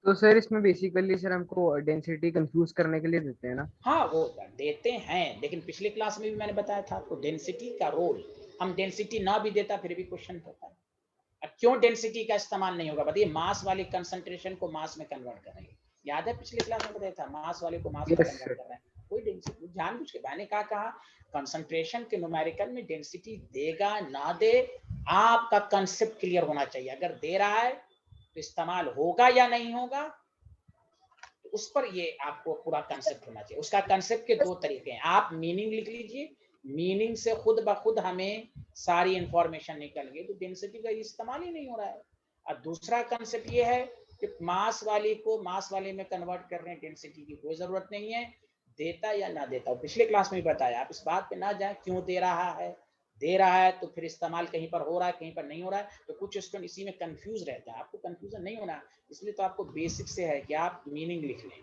तो सर इसमें बेसिकली सर हमको डेंसिटी कंफ्यूज करने के लिए देते हैं ना? हाँ वो देते हैं, लेकिन पिछले क्लास में भी मैंने बताया था आपको डेंसिटी का रोल। हम डेंसिटी ना भी देता फिर भी क्वेश्चन होता है। अब क्यों डेंसिटी का इस्तेमाल नहीं होगा बताइए? मास वाली कंसंट्रेशन को मास में कन्वर्ट करेंगे, याद है पिछले क्लास में बताया था, मास वाले को मास में यस कन्वर्ट सर। कर रहे हैं। कोई डेंसिटी जानबूझ के मैंने कहा कंसंट्रेशन के न्यूमेरिकल में डेंसिटी देगा ना दे, आपका कंसेप्ट क्लियर होना चाहिए। अगर दे रहा है तो इस्तेमाल होगा या नहीं होगा, तो उस पर ये आपको पूरा कंसेप्ट होना चाहिए। उसका कंसेप्ट के 2 तरीके हैं, आप मीनिंग लिख लीजिए, मीनिंग से खुद ब खुद हमें सारी इंफॉर्मेशन निकल गई तो डेंसिटी का इस्तेमाल ही नहीं हो रहा है। और दूसरा कंसेप्ट ये है कि मास वाली को मास वाले में कन्वर्ट कर रहे हैं, डेंसिटी की कोई जरूरत नहीं है, देता या ना देता। पिछले क्लास में भी बताया, आप इस बात पे ना जाए क्यों दे रहा है, दे रहा है तो फिर इस्तेमाल कहीं पर हो रहा है कहीं पर नहीं हो रहा है, तो कुछ स्टूडेंट इसी में कंफ्यूज रहता है। आपको कंफ्यूजन नहीं होना, इसलिए तो आपको बेसिक से है कि आप मीनिंग लिख लें।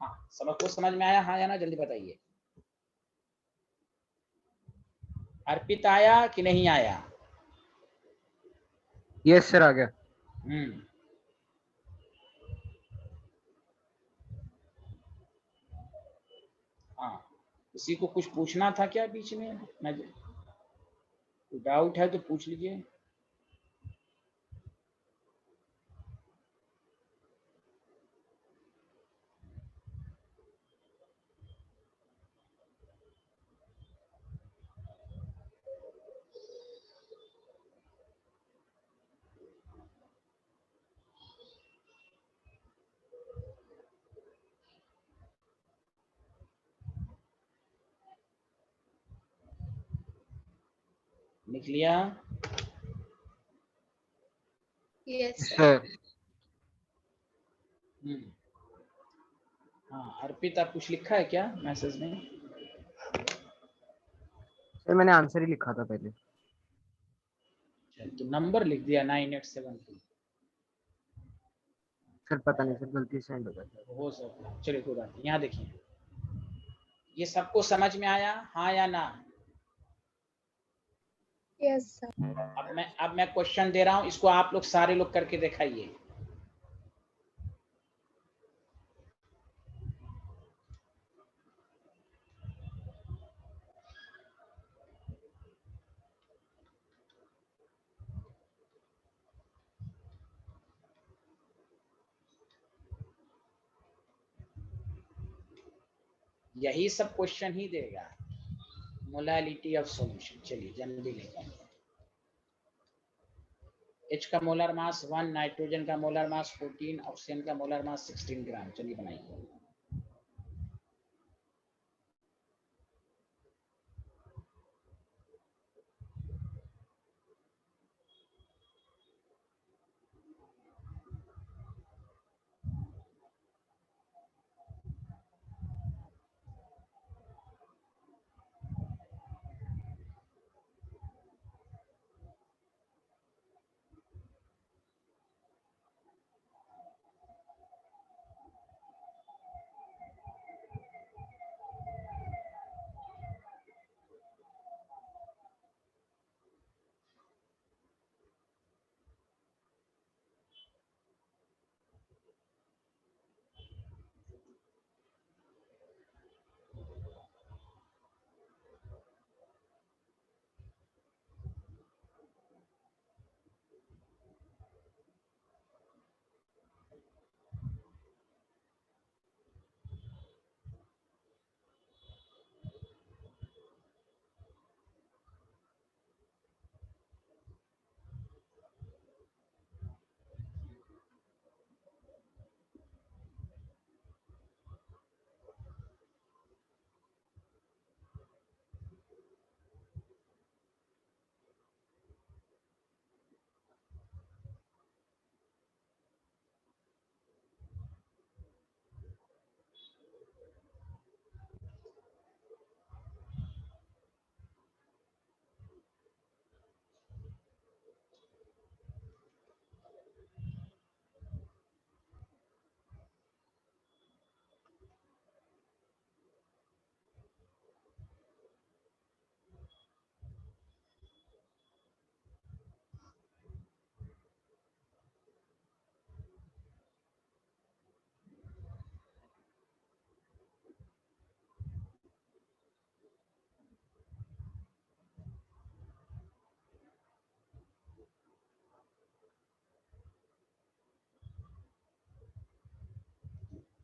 हाँ, समझ में आया? हाँ या ना, जल्दी बताइए। अर्पित आया कि नहीं आया? यस सर आ गया। हाँ, किसी को कुछ पूछना था क्या बीच में? मैं डाउट है तो पूछ लीजिए। लिख लिया? Yes sir. सर हाँ, अर्पित आप कुछ लिखा है क्या मैसेज में? सर मैंने आंसर ही लिखा था पहले। तो नंबर लिख दिया 9872। सर पता नहीं सर, गलती से सेंड हो गया। हो सकता है, चलिए कोई बात नहीं। यहाँ देखिए, ये सबको समझ में आया हाँ या ना? Yes sir. अब मैं क्वेश्चन दे रहा हूँ, इसको आप लोग सारे लोग करके दिखाइए। यही सब क्वेश्चन ही देगा, मोलालिटी ऑफ सॉल्यूशन। चलिए जल्दी लिखें। H का मोलर मास 1, नाइट्रोजन का मोलर मास 14, ऑक्सीजन का मोलर मास 16 ग्राम। चलिए बनाइए।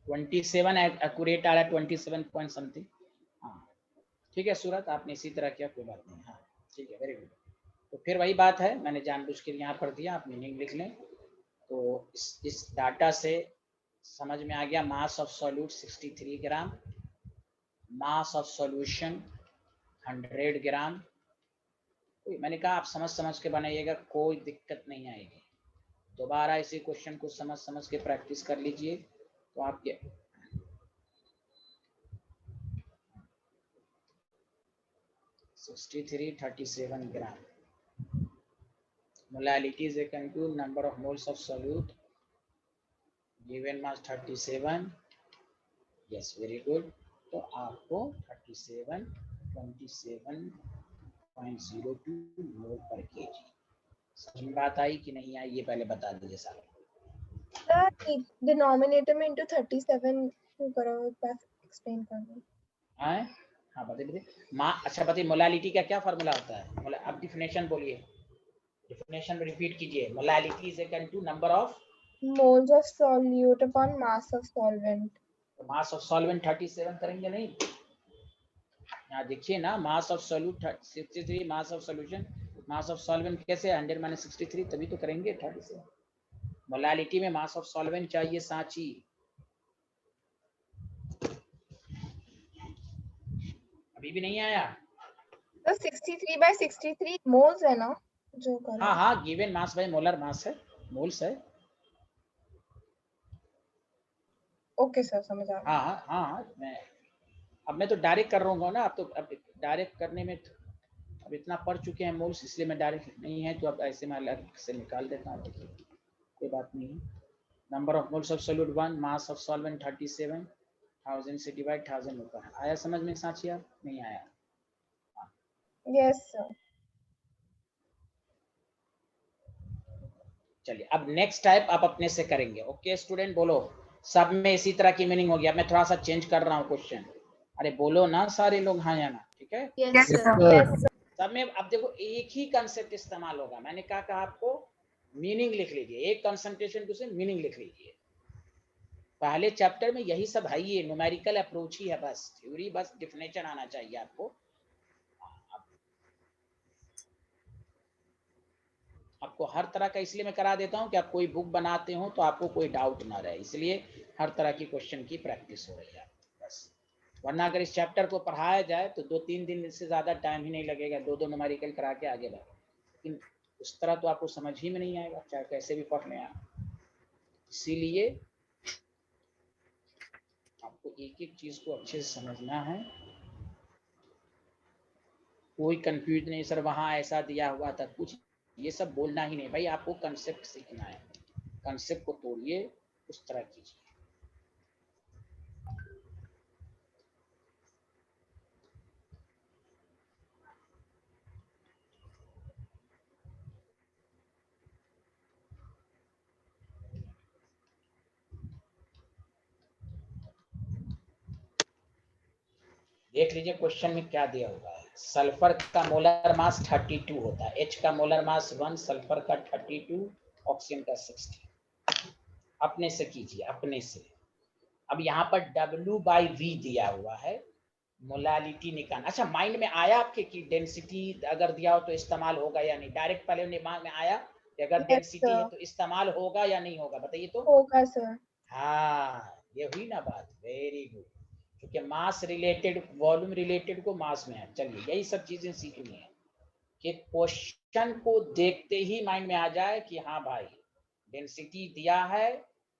(27) एक्यूरेट आ रहा है, 27 पॉइंट समथिंग। हाँ ठीक है सूरत, आपने इसी तरह किया, कोई बात नहीं। हाँ ठीक है, वेरी गुड। तो फिर वही बात है, मैंने जानबूझ के यहाँ पर दिया, आप मीनिंग लिख लें। तो इस डाटा से समझ में आ गया, मास of solute 63 gram, mass of solution 100 ग्राम। मैंने कहा आप समझ के बनाइएगा, कोई दिक्कत नहीं आएगी। दोबारा इसी क्वेश्चन को समझ के प्रैक्टिस कर लीजिए, तो आपके 37 ग्राम। Molality is equal to number of moles of solute, given mass 37. Yes, very good. तो आपको 27.02 मोल पर केजी। समझ में बात आई कि नहीं आई, ये पहले बता दीजिए सारे। डिनोमिनेटर में into 37 क्यों करो, एक बार एक्सप्लेन कर दो। हाँ बताइए। अच्छा बताइए, मोलालिटी का क्या फार्मूला होता है? अब डिफिनेशन बोलिए, डिफिनेशन रिपीट कीजिए। Molality is equal to number of moles of solute upon mass of solvent। Mass of solvent 37 करेंगे नहीं? यहाँ देखिए ना, mass of solute 63, mass of solution, mass of solvent कैसे 100 - 63, तभी तो करेंगे 37। मोलालिटी में मास ऑफ सॉल्वेंट चाहिए सांची। अभी भी नहीं आया? तो 63/63 मोल्स है ना जो कर। हाँ गिवन मास बाय मोलर मास है, मोल्स है। ओके सर, समझ आ गया। हाँ मैं तो डायरेक्ट कर रहा हूँ ना। अब डायरेक्ट करने में अब इतना पढ़ चुके हैं मोल्स, इसलिए मैं डायरेक्ट नहीं है, तो अब ऐसे मैं अलग से निकाल देता हूँ। देखिए कोई बात नहीं। Number of moles of solute 1, mass of solvent 37, 1000 से डिवाइड 1000 होता है। आया समझ में सांची? आप नहीं आया? Yes sir. चलिए अब नेक्स्ट टाइप आप अपने से करेंगे। ओके स्टूडेंट, बोलो। सब में इसी तरह की मीनिंग होगी। अब मैं थोड़ा सा चेंज कर रहा हूँ क्वेश्चन। अरे बोलो ना सारे लोग, हाँ या ना? ठीक है, Yes, sir. सब में अब देखो एक ही कंसेप्ट इस्तेमाल होगा। मैंने कहा आपको मीनिंग लिख लीजिए, एक कंसंट्रेशन टू से मीनिंग लिख लीजिए। पहले चैप्टर में यही सब है, ये न्यूमेरिकल अप्रोच ही है, बस थ्योरी, बस डिफिनेशन आना चाहिए आपको। आपको हर तरह का इसलिए मैं करा देता हूँ कि आप कोई बुक बनाते हो तो आपको कोई डाउट ना रहे, इसलिए हर तरह की क्वेश्चन की प्रैक्टिस हो रही है बस। वरना अगर इस चैप्टर को पढ़ाया जाए तो 2-3 दिन से ज़्यादा टाइम ही नहीं लगेगा, 2-2 न्यूमेरिकल करा के आगे बढ़ो, लेकिन उस तरह तो आपको समझ ही में नहीं आएगा, चाहे कैसे भी पढ़ लें आप। इसीलिए आपको एक एक चीज़ को अच्छे से समझना है, कोई कंफ्यूज नहीं सर वहाँ ऐसा दिया हुआ था, कुछ ये सब बोलना ही नहीं भाई, आपको कंसेप्ट सीखना है, कंसेप्ट को तोड़िए, उस तरह कीजिए। देख लीजिए क्वेश्चन में क्या दिया हुआ है। सल्फर का मोलर मास 32 होता है, H का मोलर मास 1, सल्फर का 32, ऑक्सीजन का 60। अपने से कीजिए, अपने से। अब यहाँ पर W/V दिया हुआ है, मोलालिटी निकाल। अच्छा, माइंड में आया आपके कि डेंसिटी अगर दिया हो तो इस्तेमाल होगा या नहीं? डायरेक्ट पहले दिमाग में आया कि अगर Yes, डेंसिटी है sir. तो इस्तेमाल होगा या नहीं होगा? बताइए तो। होगा सर। हाँ, ये हुई ना बात, वेरी गुड। क्योंकि मास रिलेटेड, वॉल्यूम रिलेटेड को मास में है। चलिए, यही सब चीजें सीखनी है कि क्वेश्चन को देखते ही माइंड में आ जाए कि हाँ भाई डेंसिटी दिया है,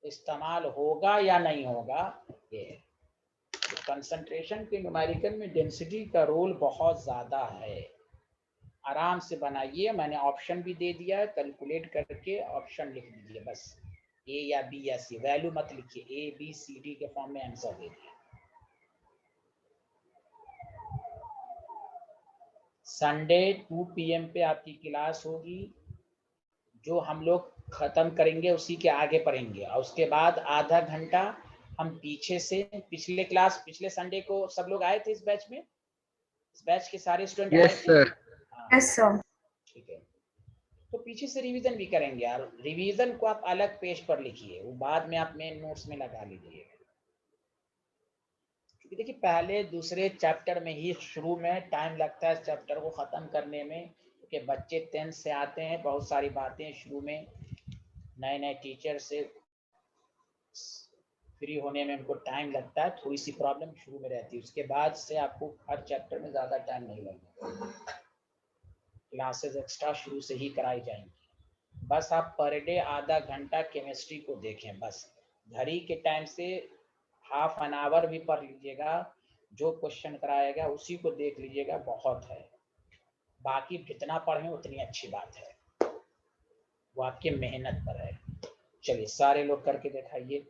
इस्तेमाल होगा या नहीं होगा। ये कंसंट्रेशन के न्यूमेरिकल में डेंसिटी का रोल बहुत ज्यादा है। आराम से बनाइए, मैंने ऑप्शन भी दे दिया है, कैलकुलेट करके ऑप्शन लिख दीजिए बस, ए या बी या सी, वैल्यू मत लिखिए, ए बी सी डी के फॉर्म में आंसर दे दिए। संडे 2 PM पे आपकी क्लास होगी, जो हम लोग खत्म करेंगे उसी के आगे पढ़ेंगे, और उसके बाद आधा घंटा हम पीछे से, पिछले क्लास पिछले संडे को सब लोग आए थे इस बैच में, इस बैच के सारे स्टूडेंट आए यस थे? सर। हाँ, Yes, sir. ठीक है। तो पीछे से रिवीजन भी करेंगे यार, रिवीजन को आप अलग पेज पर लिखिए, वो बाद में आप मेन नोट्स में लगा लीजिए। क्योंकि देखिए पहले दूसरे चैप्टर में ही शुरू में टाइम लगता है चैप्टर को ख़त्म करने में, क्योंकि बच्चे 10th से आते हैं, बहुत सारी बातें शुरू में नए नए टीचर से फ्री होने में उनको टाइम लगता है, थोड़ी सी प्रॉब्लम शुरू में रहती है, उसके बाद से आपको हर चैप्टर में ज़्यादा टाइम नहीं लगेगा, क्लासेस एक्स्ट्रा शुरू से ही कराई जाएंगी। बस आप पर डे आधा घंटा केमिस्ट्री को देखें, बस घड़ी के टाइम से हाफ एन आवर भी पढ़ लीजिएगा, जो क्वेश्चन कराएगा उसी को देख लीजिएगा, बहुत है। बाकी जितना पढ़ें उतनी अच्छी बात है, वो आपकी मेहनत पर है। चलिए सारे लोग करके दिखाइए।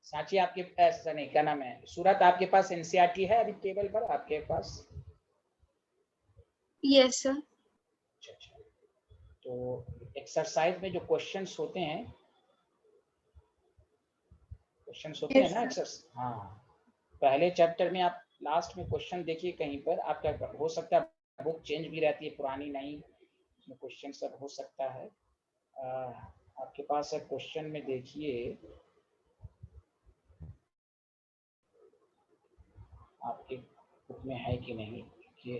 साची आपके ऐसा नहीं, क्या नाम है, सूरत आपके पास एनसीईआरटी है अभी टेबल पर आपके पास? Yes, sir. अच्छा, तो एक्सरसाइज में जो क्वेश्चंस होते हैं Yes, ना sir. एक्सरसाइज, हाँ, पहले चैप्टर में आप लास्ट में क्वेश्चन देखिए कहीं पर, आपका हो सकता है बुक चेंज भी रहती है, पुरानी नई, उसमें क्वेश्चन सब हो सकता है। आपके पास है क्वेश्चन में, देखिए आपके बुक में है कि नहीं, कि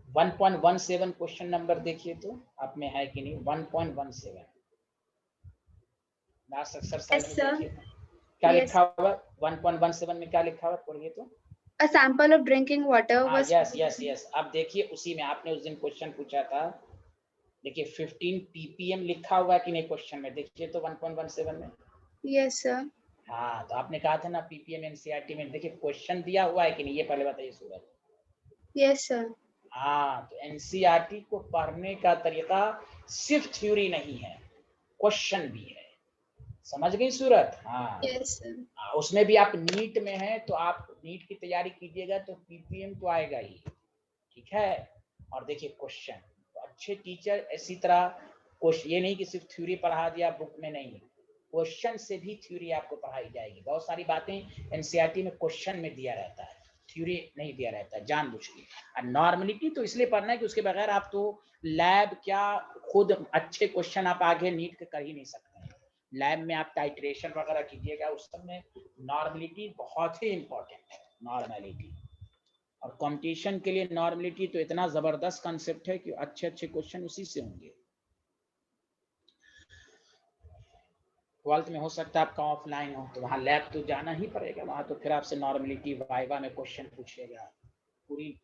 1.17 क्वेश्चन नंबर देखिए तो आप में है कि नहीं, 1.17 लास्ट एक्सरसाइज Yes, में sir. देखिए क्या Yes. लिखा हुआ, 1.17 में क्या लिखा हुआ, पढ़िए तो। A sample of drinking water हाँ, was. यस, अब देखिए उसी में आपने उस दिन क्वेश्चन पूछा था, देखिए 15 ppm लिखा हुआ है कि नहीं क्वेश्चन में, देखिए तो 1.17 में। Yes, sir. हाँ, तो आपने कहा था ना पीपीएम एनसीईआरटी में, देखिए क्वेश्चन दिया हुआ है कि नहीं, ये पहले बताइए सूरज। Yes, sir. हाँ, तो एनसीईआरटी को पढ़ने का तरीका सिर्फ थ्योरी नहीं है, क्वेश्चन भी है, समझ गई सूरत? हाँ, Yes, sir. उसमें भी आप नीट में हैं तो आप नीट की तैयारी कीजिएगा तो पीपीएम तो आएगा ही, ठीक है। और देखिए क्वेश्चन, तो अच्छे टीचर इसी तरह क्वेश्चन, ये नहीं कि सिर्फ थ्योरी पढ़ा दिया बुक में, नहीं, क्वेश्चन से भी थ्योरी आपको पढ़ाई जाएगी। बहुत सारी बातें एनसीईआरटी में क्वेश्चन में दिया रहता है, थ्योरी नहीं दिया रहता है जानबूझ के। और नॉर्मलिटी तो इसलिए पढ़ना है कि उसके बगैर आप तो लैब क्या, खुद अच्छे क्वेश्चन आप आगे नीट के कर ही नहीं सकते हैं। लैब में आप टाइट्रेशन वगैरह कीजिएगा, उस सब में नॉर्मलिटी बहुत ही इंपॉर्टेंट है, नॉर्मलिटी। और कंपटीशन के लिए नॉर्मलिटी तो इतना जबरदस्त कंसेप्ट है कि अच्छे अच्छे क्वेश्चन उसी से होंगे। 12th में हो सकता है आपका ऑफलाइन हो, तो वहाँ लैब तो जाना ही पड़ेगा, वहाँ तो फिर आपसे नॉर्मलिटी वाइवा में क्वेश्चन पूछेगा पूरी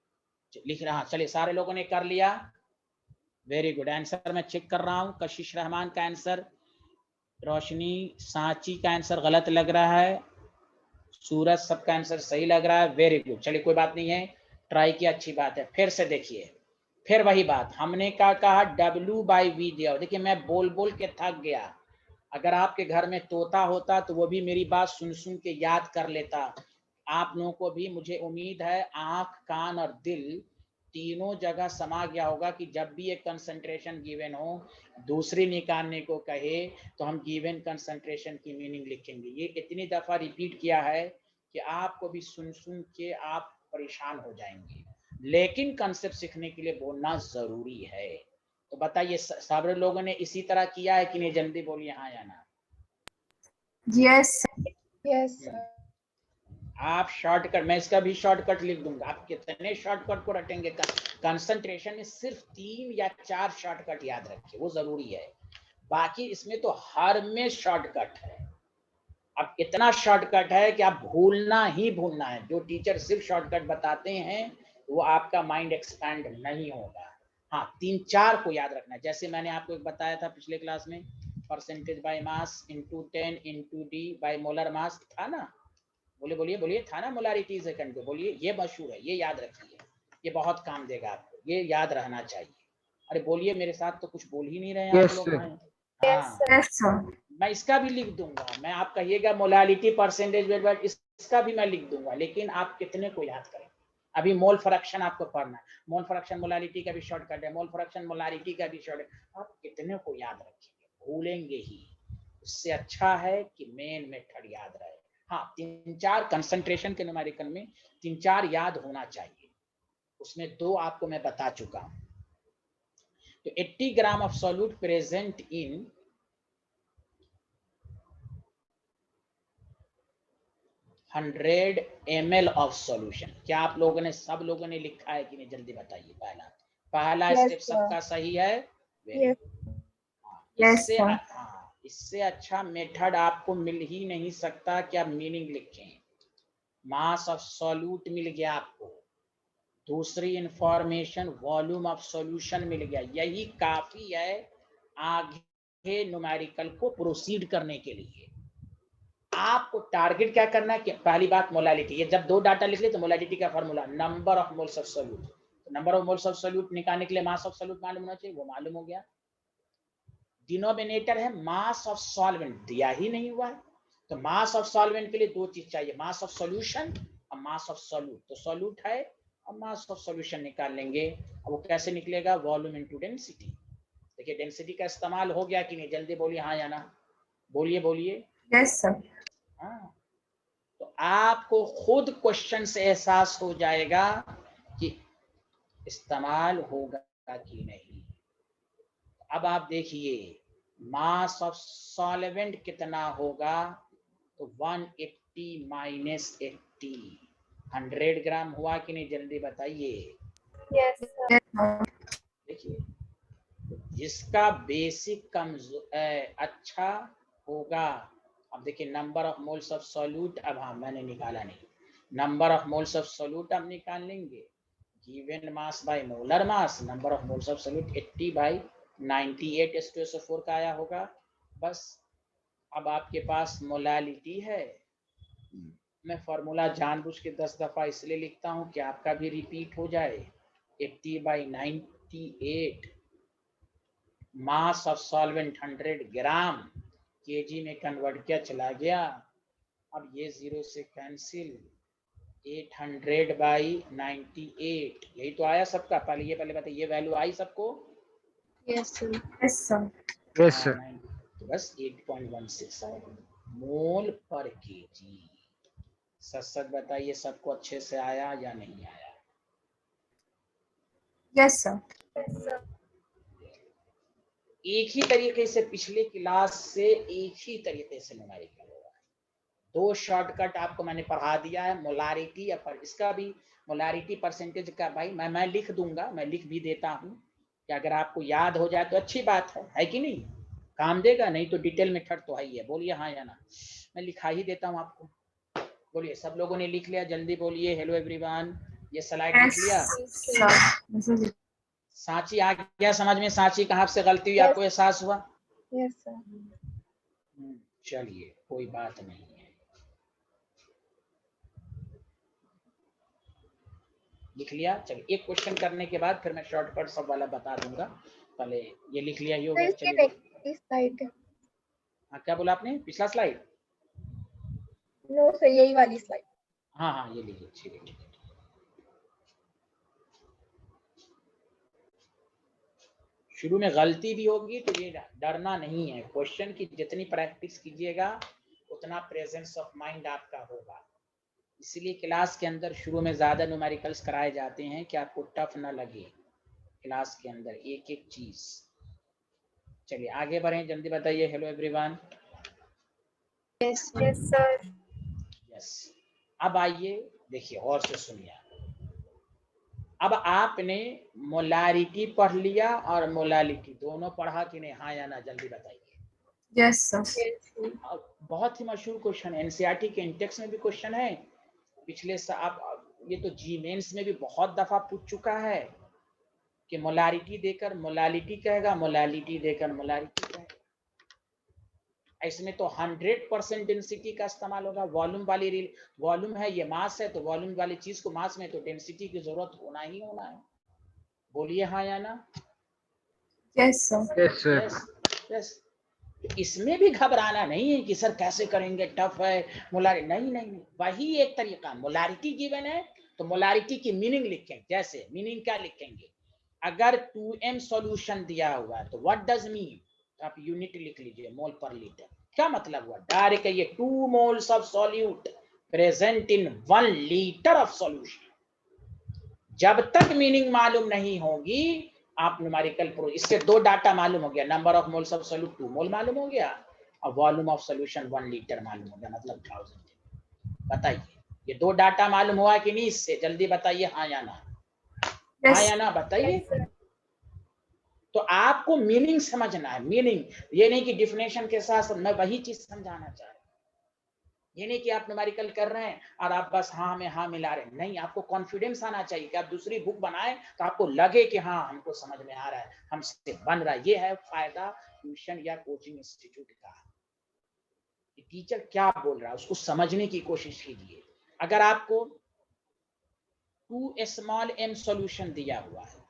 लिख रहा। चलिए सारे लोगों ने कर लिया, वेरी गुड। आंसर मैं चेक कर रहा हूँ, कशिश रहमान का आंसर, रोशनी सांची का आंसर गलत लग रहा है, सूरज सबका आंसर सही लग रहा है, वेरी गुड। चलिए कोई बात नहीं है, ट्राई किया, अच्छी बात है। फिर से देखिए, फिर वही बात हमने क्या कहा, W/V दिया। देखिए मैं बोल बोल के थक गया, अगर आपके घर में तोता होता तो वो भी मेरी बात सुन सुन के याद कर लेता। आप लोगों को भी मुझे उम्मीद है आंख कान और दिल तीनों जगह समा गया होगा कि जब भी एक कंसंट्रेशन गिवन हो, दूसरी निकालने को कहे, तो हम गिवन कंसंट्रेशन की मीनिंग लिखेंगे। ये इतनी दफा रिपीट किया है कि आपको भी सुन सुन के आप परेशान हो जाएंगे, लेकिन कंसेप्ट सीखने के लिए बोलना जरूरी है। तो बताइए सारे लोगों ने इसी तरह किया है कि नहीं, जल्दी बोलिए हाँ या ना। Yes. Yes, sir. आप शॉर्टकट, मैं इसका भी शॉर्टकट लिख दूंगा, आप कितने शॉर्टकट को रटेंगे। कंसंट्रेशन में सिर्फ 3 या 4 शॉर्टकट याद रखिए, वो जरूरी है, बाकी इसमें तो हर में शॉर्टकट है। अब इतना शॉर्टकट है कि आप भूलना ही भूलना है। जो टीचर सिर्फ शॉर्टकट बताते हैं वो आपका माइंड एक्सपैंड नहीं होगा। हाँ 3-4 को याद रखना है। जैसे मैंने आपको एक बताया था पिछले क्लास में, percentage by mass into 10 into D bye molar मास, था ना? बोलिए बोलिए बोलिए, था ना? मोलारिटी सेकंड पे बोलिए, ये मशहूर है, ये याद रखिए, ये बहुत काम देगा आपको, ये याद रहना चाहिए। अरे बोलिए, मेरे साथ तो कुछ बोल ही नहीं रहे आप लोग। हाँ Yes, sir. मैं इसका भी लिख दूंगा, मैं आप कहिएगा मोलालिटी परसेंटेज वेट, इसका भी मैं लिख दूंगा, लेकिन आप कितने को याद करें। अभी मोल फ्रैक्शन आपको पढ़ना है, मोल फ्रैक्शन मोलालिटी का भी शॉर्टकट है, मोल फ्रैक्शन मोलारिटी का भी शॉर्टकट, आप कितने को याद रखेंगे, भूलेंगे ही। उससे अच्छा है कि मेन मेथड याद रहे। हाँ 3-4 कंसंट्रेशन के न्यूमेरिकल में 3-4 याद होना चाहिए, उसमें 2 आपको मैं बता चुका हूं। तो 80 gram of solute present in 100 ml of solution. क्या आप लोगों ने, सब लोगों ने लिखा है कि नहीं, जल्दी बताइए। पहला Yes, स्टेप sir. सबका सही है। Yes. Yes, sir. इससे अच्छा मेथड आपको मिल ही नहीं सकता कि आप मीनिंग लिखें। मास ऑफ सॉल्यूट मिल गया आपको, दूसरी इंफॉर्मेशन वॉल्यूम ऑफ सॉल्यूशन मिल गया, यही काफी है आगे न्यूमेरिकल को प्रोसीड करने के लिए। आपको टारगेट क्या करना है कि पहली बात मोलालिटी, ये जब 2 डाटा लिख ले तो मोलालिटी का formula number of moles of solute, number of moles of solute निकालने के लिए मास ऑफ सॉल्यूट मालूम होना चाहिए, वो मालूम हो गया। डिनोमिनेटर है मास ऑफ सॉल्वेंट, दिया ही नहीं हुआ है, तो मास ऑफ सॉल्वेंट के लिए 2 चीज चाहिए, मास ऑफ सॉल्यूशन और मास ऑफ सॉल्यूट। तो सॉल्यूट है और मास ऑफ सॉल्यूशन निकाल लेंगे। वो कैसे निकलेगा, वॉल्यूम इनटू डेंसिटी। देखिए डेंसिटी का इस्तेमाल हो गया कि नहीं, जल्दी बोलिए हाँ या ना, बोलिए बोलिए। Yes, sir. हाँ, तो आपको खुद क्वेश्चन से एहसास हो जाएगा कि इस्तेमाल होगा कि नहीं। अब आप देखिए मास ऑफ सॉल्वेंट कितना होगा, तो 180 माइनस 80, 100 ग्राम हुआ कि नहीं, जल्दी बताइए। Yes, sir. Yes, sir. देखिए जिसका बेसिक अच्छा होगा, अब देखिए number of moles of solute, अब हाँ मैंने निकाला नहीं, number of moles of solute आप निकाल लेंगे, given mass by molar mass, number of moles of solute 80/98:4 का आया होगा, बस। अब आपके पास मोलालिटी है, मैं फॉर्मूला जानबूझ के 10 दफा इसलिए लिखता हूं कि आपका भी रिपीट हो जाए। 80/98, मास ऑफ सॉल्वेंट 100 ग्राम, केजी में कन्वर्ट किया, चला गया। अब ये 0 से कैंसिल, 800/98, यही तो आया सबका। पहले बताइए ये वैल्यू आई सबको? Yes, sir. Yes, sir. Yes हाँ, सर। 9 तो बस 8.16 आएगा मोल पर केजी। सच सच बताइए सबको अच्छे से आया या नहीं आया? Yes, sir. एक ही तरीके से पिछले क्लास से एक ही तरीके से न्यूमेरिकल होगा। 2 शॉर्टकट आपको मैंने पढ़ा दिया है, मोलारिटी या पर इसका भी मोलारिटी परसेंटेज का भाई मैं लिख दूंगा, मैं लिख भी देता हूँ कि अगर आपको याद हो जाए तो अच्छी बात है कि नहीं? काम देगा, नहीं तो डिटेल मेथड तो है ही है। बोलिए हाँ या ना? मैं लिखा ही देता हूँ आपको। बोलिए सब लोगों ने लिख लिया? जल्दी बोलिए हेलो एवरीवन। ये स्लाइड लिख Yes, लिया? sir. This is it. Sanchi आ गया समझ में? सांची कहाँ से गलती हुई Yes. आपको एहसास हुआ? Yes, sir. चलिए कोई बात नहीं है, लिख लिया। चलिए एक क्वेश्चन करने के बाद फिर मैं शॉर्टकट सब वाला बता दूंगा। पहले ये लिख लिया ही हो सर गया। इसके चलिए नेक्स्ट स्लाइड। हाँ क्या बोला आपने? पिछला स्लाइड? नो सर यही वाली स्लाइड। हाँ ये लीजिए, ठीक है। शुरू में गलती भी होगी तो ये डरना नहीं है। क्वेश्चन की जितनी प्रैक्टिस कीजिएगा उतना प्रेजेंस ऑफ माइंड आपका होगा। इसलिए क्लास के अंदर शुरू में ज्यादा न्यूमेरिकल्स कराए जाते हैं कि आपको टफ ना लगे क्लास के अंदर एक एक चीज। चलिए आगे बढ़ें, जल्दी बताइए hello everyone. Yes, sir. Yes sir. Yes, अब आइए देखिए और से सुनिए। अब आपने मोलारिटी पढ़ लिया और मोलालिटी दोनों पढ़ा कि नहीं? हाँ या ना? जल्दी बताइए। Yes, sir. अब बहुत ही मशहूर क्वेश्चन, एनसीईआरटी के इंटेक्स में भी क्वेश्चन है, पिछले आप ये तो जी मेंस में भी बहुत दफा पूछ चुका है कि मोलारिटी देकर मोलालिटी कहेगा, मोलालिटी देकर मोलारिटी कहेगा। इसमें तो 100% डेंसिटी का इस्तेमाल होगा। वॉल्यूम वाली वॉल्यूम है, ये मास है, तो वॉल्यूम वाली चीज को मास में तो डेंसिटी की जरूरत होना ही होना है। बोलिए हाँ या ना? Yes, sir. Yes sir. Yes. इसमें भी घबराना नहीं है कि सर कैसे करेंगे, टफ है मोलारिटी। नहीं, वही एक तरीका। मोलारिटी गिवन है तो मोलारिटी की मीनिंग लिखें। जैसे मीनिंग क्या लिखेंगे? अगर 2m सॉल्यूशन दिया हुआ है तो व्हाट डज मीन? आप यूनिट लिख लीजिए, मोल पर लीटर। क्या मतलब हुआ? डायरेक्ट ये 2 moles of solute present in 1 litre of solution. जब तक मीनिंग मालूम नहीं होगी आप न्यूमेरिकल प्रो, इससे 2 डाटा मालूम हो गया, number of moles of solute 2 मोल मालूम हो गया और वॉल्यूम ऑफ सॉल्यूशन 1 लीटर मालूम हो गया, मतलब 1000। बताइए ये 2 डाटा मालूम हुआ कि नहीं? इससे जल्दी बताइए हाँ या ना? Yes. हाँ या ना बताइए। तो आपको मीनिंग समझना है, मीनिंग। ये नहीं कि डिफिनेशन के साथ मैं वही चीज समझाना चाह रहा हूं। ये नहीं कि आप न्यूमेरिकल कर रहे हैं और आप बस हाँ में हाँ मिला रहे हैं। नहीं, आपको कॉन्फिडेंस आना चाहिए कि आप दूसरी बुक बनाएं तो आपको लगे कि हाँ हमको समझ में आ रहा है, हमसे बन रहा है। ये है फायदा ट्यूशन या कोचिंग इंस्टीट्यूट का। टीचर क्या बोल रहा है उसको समझने की कोशिश कीजिए। अगर आपको 2 स्मॉल m सॉल्यूशन दिया हुआ है,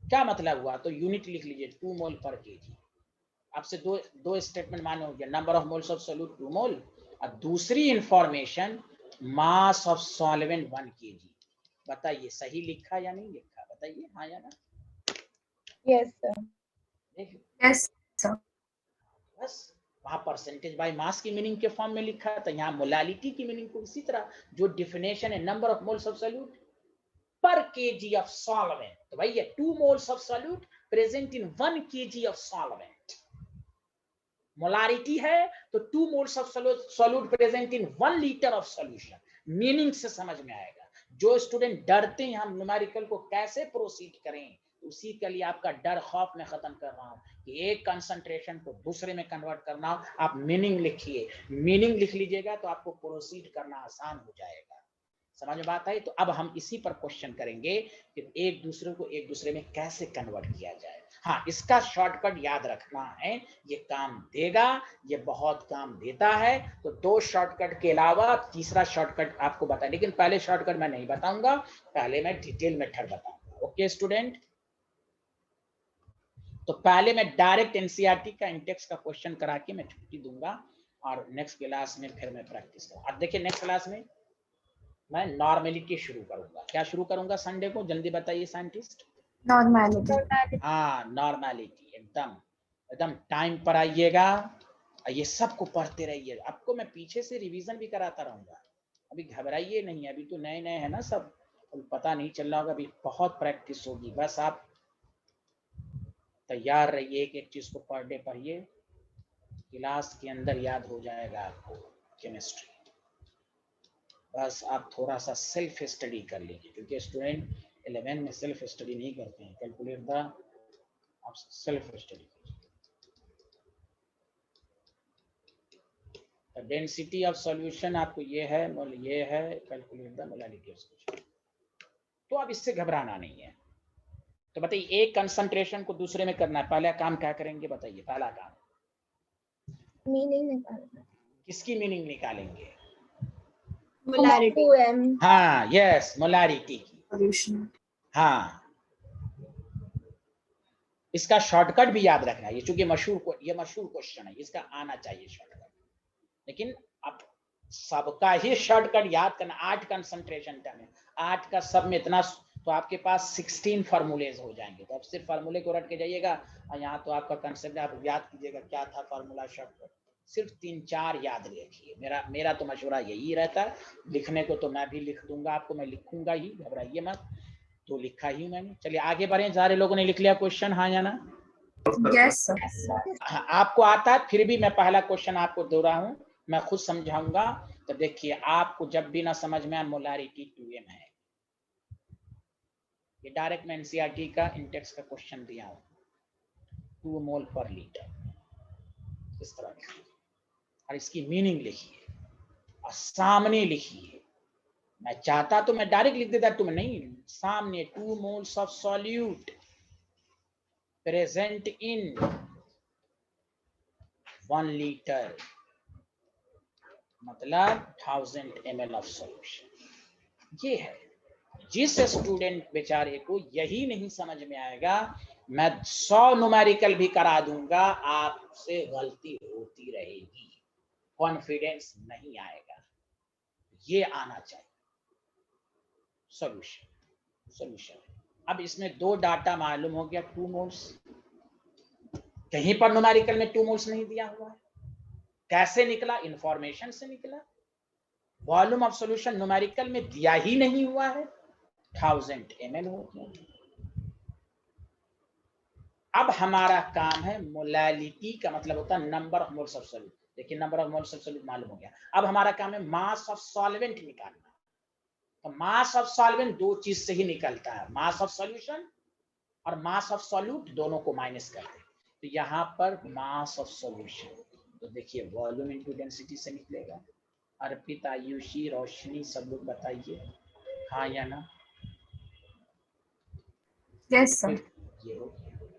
क्या मतलब हुआ? तो यूनिट लिख लीजिए 2 मोल पर केजी। आपसे दो स्टेटमेंट माने हो गया, number of moles of solute 2 मोल और दूसरी information mass of solvent 1 kg। बताइए सही लिखा या नहीं लिखा? बताइए हाँ या ना? Yes sir. देखिए Yes, sir. बस वहां परसेंटेज बाय मास की मीनिंग के फॉर्म में लिखा था, यहाँ मोलालिटी की मीनिंग को इसी तरह जो डिफिनेशन है number of moles of solute पर केजी ऑफ सॉल्वेंट। तो भाई ये 2 moles of solute present in 1 kg of solvent. Molarity है तो 2 moles of solute present in 1 litre of solution. Meaning से समझ में आएगा। जो स्टूडेंट डरते हैं हम न्यूमेरिकल को कैसे प्रोसीड करें, उसी के लिए आपका डर खौफ में खत्म कर रहा हूं कि एक कंसंट्रेशन को दूसरे में कन्वर्ट करना हो। आप मीनिंग लिखिए, मीनिंग लिख लीजिएगा तो आपको प्रोसीड करना आसान हो जाएगा। समझ में बात आई? तो अब हम इसी पर क्वेश्चन करेंगे कि एक दूसरे को एक दूसरे में कैसे कन्वर्ट किया जाए। हाँ, इसका शॉर्टकट याद रखना है, ये काम देगा, ये बहुत काम देता है। तो 2 शॉर्टकट के अलावा तीसरा शॉर्टकट आपको बताएं, लेकिन पहले शॉर्टकट मैं नहीं बताऊंगा, पहले मैं डिटेल मेथड बताऊंगा। Okay student? तो पहले मैं डायरेक्ट एनसीईआरटी का इंटेक्स का क्वेश्चन करा के मैं छुट्टी दूंगा और नेक्स्ट क्लास में फिर मैं प्रैक्टिस करूंगा। अब देखिए नेक्स्ट क्लास में मैं नॉर्मेलिटी शुरू करूंगा। क्या शुरू करूंगा संडे को, जल्दी बताइए साइंटिस्ट। Normality. हाँ नॉर्मेलिटी, एकदम एकदम टाइम पर आइएगा, ये सबको पढ़ते रहिए। आपको मैं पीछे से रिवीजन भी कराता रहूंगा, अभी घबराइए नहीं, अभी तो नए नए है ना सब, पता नहीं चल रहा होगा, अभी बहुत प्रैक्टिस होगी। बस आप तैयार रहिए, एक एक चीज को पर डे पढ़िए, क्लास के अंदर याद हो जाएगा आपको केमिस्ट्री। बस आप थोड़ा सा सेल्फ स्टडी कर लीजिए, क्योंकि स्टूडेंट 11 में सेल्फ स्टडी नहीं करते हैं। कैलकुलेट द, आप self study density of solution आपको ये है calculate the molarity of solution. तो अब इससे घबराना नहीं है। तो बताइए एक कंसंट्रेशन को दूसरे में करना है, पहला काम क्या करेंगे बताइए। पहला काम मीनिंग निकालना। किसकी मीनिंग निकालेंगे? मोलैरिटी। हाँ यस, मोलैरिटी की। Solution. हाँ, इसका शॉर्टकट भी याद रखना है, ये चूंकि मशहूर क्वेश्चन है, इसका आना चाहिए शॉर्टकट। लेकिन अब सबका ही शॉर्टकट याद करना। 8 कंसंट्रेशन टर्म है, 8 का सब में इतना, तो आपके पास 16 फार्मूलेज हो जाएंगे। तो आप सिर्फ फार्मूले को रट के जाइएगा, और यहाँ तो आपका कंसेप्ट आप याद कीजिएगा क्या था फार्मूला, शॉर्टकट सिर्फ 3-4 याद रखिए। मेरा तो मशवरा यही रहता है। लिखने को तो मैं भी लिख दूंगा आपको, मैं लिखूंगा ही, घबराइए मत, तो लिखा ही मैंने। चलिए आगे बढ़े, सारे लोगों ने लिख लिया क्वेश्चन, हाँ या ना? Yes, sir. आपको आता है, फिर भी मैं पहला क्वेश्चन आपको दे रहा हूं, मैं खुद समझाऊंगा। तो देखिए, आपको जब भी ना समझ में आए, मोलैरिटी 2m है, ये डायरेक्ट मैं एनसीईआरटी का इंटेक्स का क्वेश्चन दिया हूं, 2 मोल पर लीटर, इस तरह लिखिए, और इसकी मीनिंग लिखिए और सामने लिखिए। मैं चाहता तो मैं डायरेक्ट लिख देता, तुम्हें नहीं, सामने 2 moles of solute present in 1 litre, मतलब 1000 ml ऑफ सॉल्यूशन। ये है, जिस स्टूडेंट बेचारे को यही नहीं समझ में आएगा, मैं 100 न्यूमेरिकल भी करा दूंगा, आपसे गलती होती रहेगी, कॉन्फिडेंस नहीं आएगा। ये आना चाहिए। सॉल्यूशन अब इसमें 2 डाटा मालूम हो गया, 2 मोल्स, कहीं पर न्यूमेरिकल में 2 मोल्स नहीं दिया हुआ है। कैसे निकला? इंफॉर्मेशन से निकला। वॉल्यूम ऑफ सॉल्यूशन न्यूमेरिकल में दिया ही नहीं हुआ है, 1000 ml हो गया। अब हमारा काम है, मोलैलिटी का मतलब होता है number of moles of solute. देखिए number of moles of solute मालूम हो गया। अब हमारा काम है मास ऑफ सॉल्वेंट निकालना। तो मास ऑफ सॉल्वेंट 2 चीज से ही निकलता है, मास ऑफ सॉल्यूशन और मास ऑफ सॉल्यूट, दोनों को माइनस कर दे। तो यहाँ पर मास ऑफ सॉल्यूशन, तो देखिए वॉल्यूम इनटू डेंसिटी से निकलेगा। अर्पित, आयुषी, रोशनी, सब लोग बताइए हाँ या ना? Yes, sir. ये हो गया।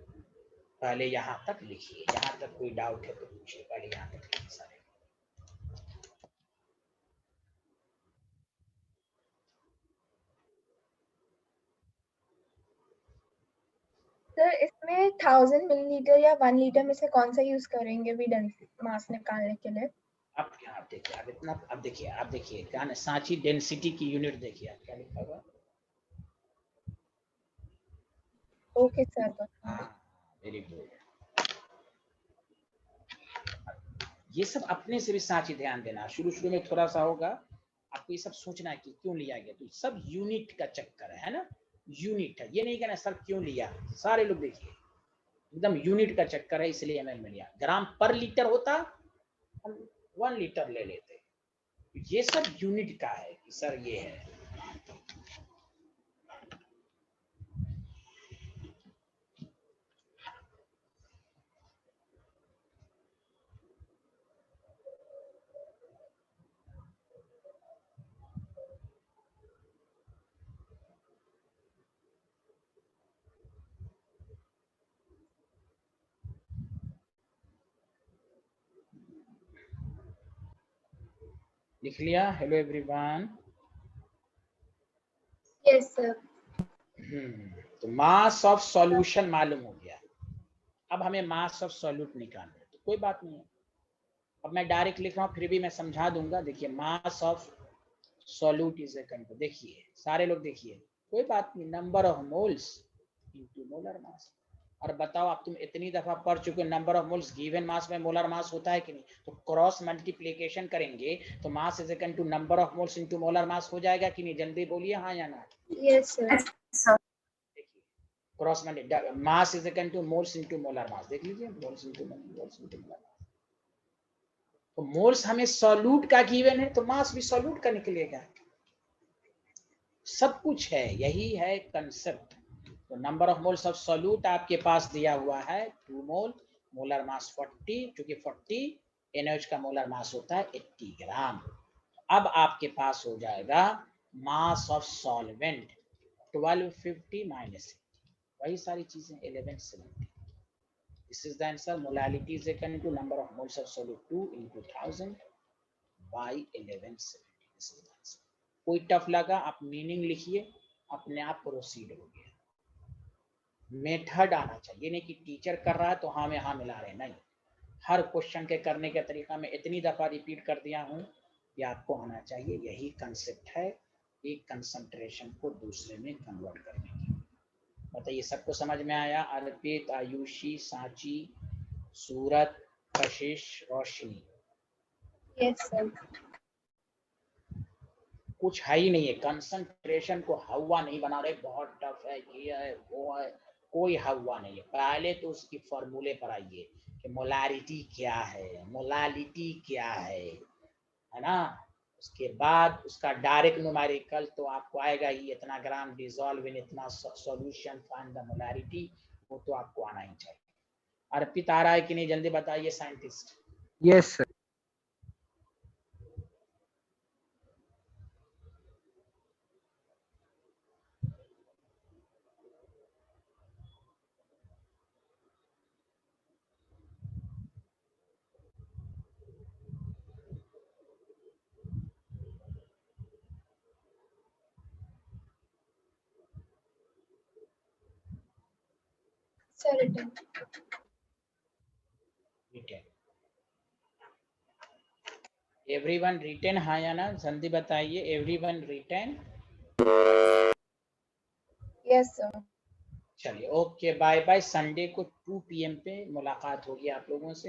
पहले यहाँ तक लिखिए, यहाँ तक कोई डाउट है तो पूछिए, पहले यहाँ तक लिखिए सारे। सर इसमें 1000 मिलीलीटर या 1 लीटर में से कौन सा यूज करेंगे भी मास निकालने के लिए? अब क्या, आप देखिए, अब इतना, अब देखिए क्या ना, सांची डेंसिटी की यूनिट देखिए, आप क्या लिखा हुआ? Okay sir. Very good. ये सब अपने से भी सांची ध्यान देना, शुरू में थोड़ा सा होगा आपको ये सब सोचना है कि क्यों लिया गया, तो सब यूनिट का चक्कर है ना, यूनिट है, ये नहीं कहना सर क्यों लिया, सारे लोग देखिए एकदम यूनिट का चक्कर है, इसलिए एमएल में लिया। ग्राम पर लीटर होता हम 1 लीटर ले लेते, ये सब यूनिट का है कि सर ये है। लिख लिया? Hello everyone. Yes sir. तो मास ऑफ सॉल्यूशन मालूम हो गया। अब हमें मास ऑफ सॉल्यूट निकालना है, तो कोई बात नहीं है, अब मैं डायरेक्ट लिख रहा हूँ, फिर भी मैं समझा दूंगा। देखिए mass of solute is equal to, देखिए सारे लोग देखिए, कोई बात नहीं, number of moles into molar mass. और बताओ, आप तुम इतनी दफा पढ़ चुके हो number of moles given mass में मोलर मास होता है कि नहीं? तो क्रॉस मल्टीप्लिकेशन करेंगे तो mass is equal to number of moles into molar mass हो जाएगा कि नहीं? जल्दी बोलिए हाँ या ना। Yes, sir. Yes, sir. देखिए cross mass is equal two moles into molar मास, देख लीजिए मोल्स इनटू मोलर मास। तो मोल्स हमें सॉल्यूट का गिवन है तो मास भी सॉल्यूट का निकलेगा। सब कुछ है, यही है कंसेप्ट। तो number of moles of solute आपके पास दिया हुआ है 2 मोल, मोलर मास 40, क्योंकि 40 NaOH का मोलर मास होता है 80 ग्राम। अब आपके पास हो जाएगा मास ऑफ सॉल्वेंट 1250 माइनस 80, वही सारी चीजें 1170। This is the answer. Molality is equal to number of moles of solute 2 into 1000 by 1170। This is the answer. कोई टफ लगा आप मीनिंग लिखिए, अपने आप प्रोसीड हो गया। मेथड आना चाहिए, नहीं कि टीचर कर रहा है तो हाँ में हाँ मिला रहे, नहीं। हर क्वेश्चन के करने के तरीका में इतनी दफा रिपीट कर दिया हूँ कि आपको आना चाहिए। यही कंसेप्ट है एक कंसंट्रेशन को दूसरे में कन्वर्ट करने की। बताइए सबको समझ में आया? अर्पित, आयुषी, सांची, सूरत, कशिश, रोशनी, Yes, sir. कुछ है ही नहीं है। कंसंट्रेशन को हवा नहीं बना रहे, बहुत टफ है, ये है वो है, कोई हवा नहीं है। पहले तो उसकी फॉर्मूले पर आइए कि मोलारिटी क्या है, मोलालिटी क्या है ना। उसके बाद उसका डायरेक्ट न्यूमेरिकल तो आपको आएगा ही, इतना ग्राम डिसॉल्व इन इतना सॉल्यूशन, फाइंड द मोलारिटी, वो तो आपको आना ही चाहिए। अर्पित आ रहा है कि नहीं? जल्दी बताइए scientist. Yes sir. Sir, written. Everyone written, हाँ या ना? जल्दी बताइए। Everyone written? Yes, sir. चलिए ओके, बाय बाय। संडे को 2 PM पे मुलाकात होगी आप लोगों से।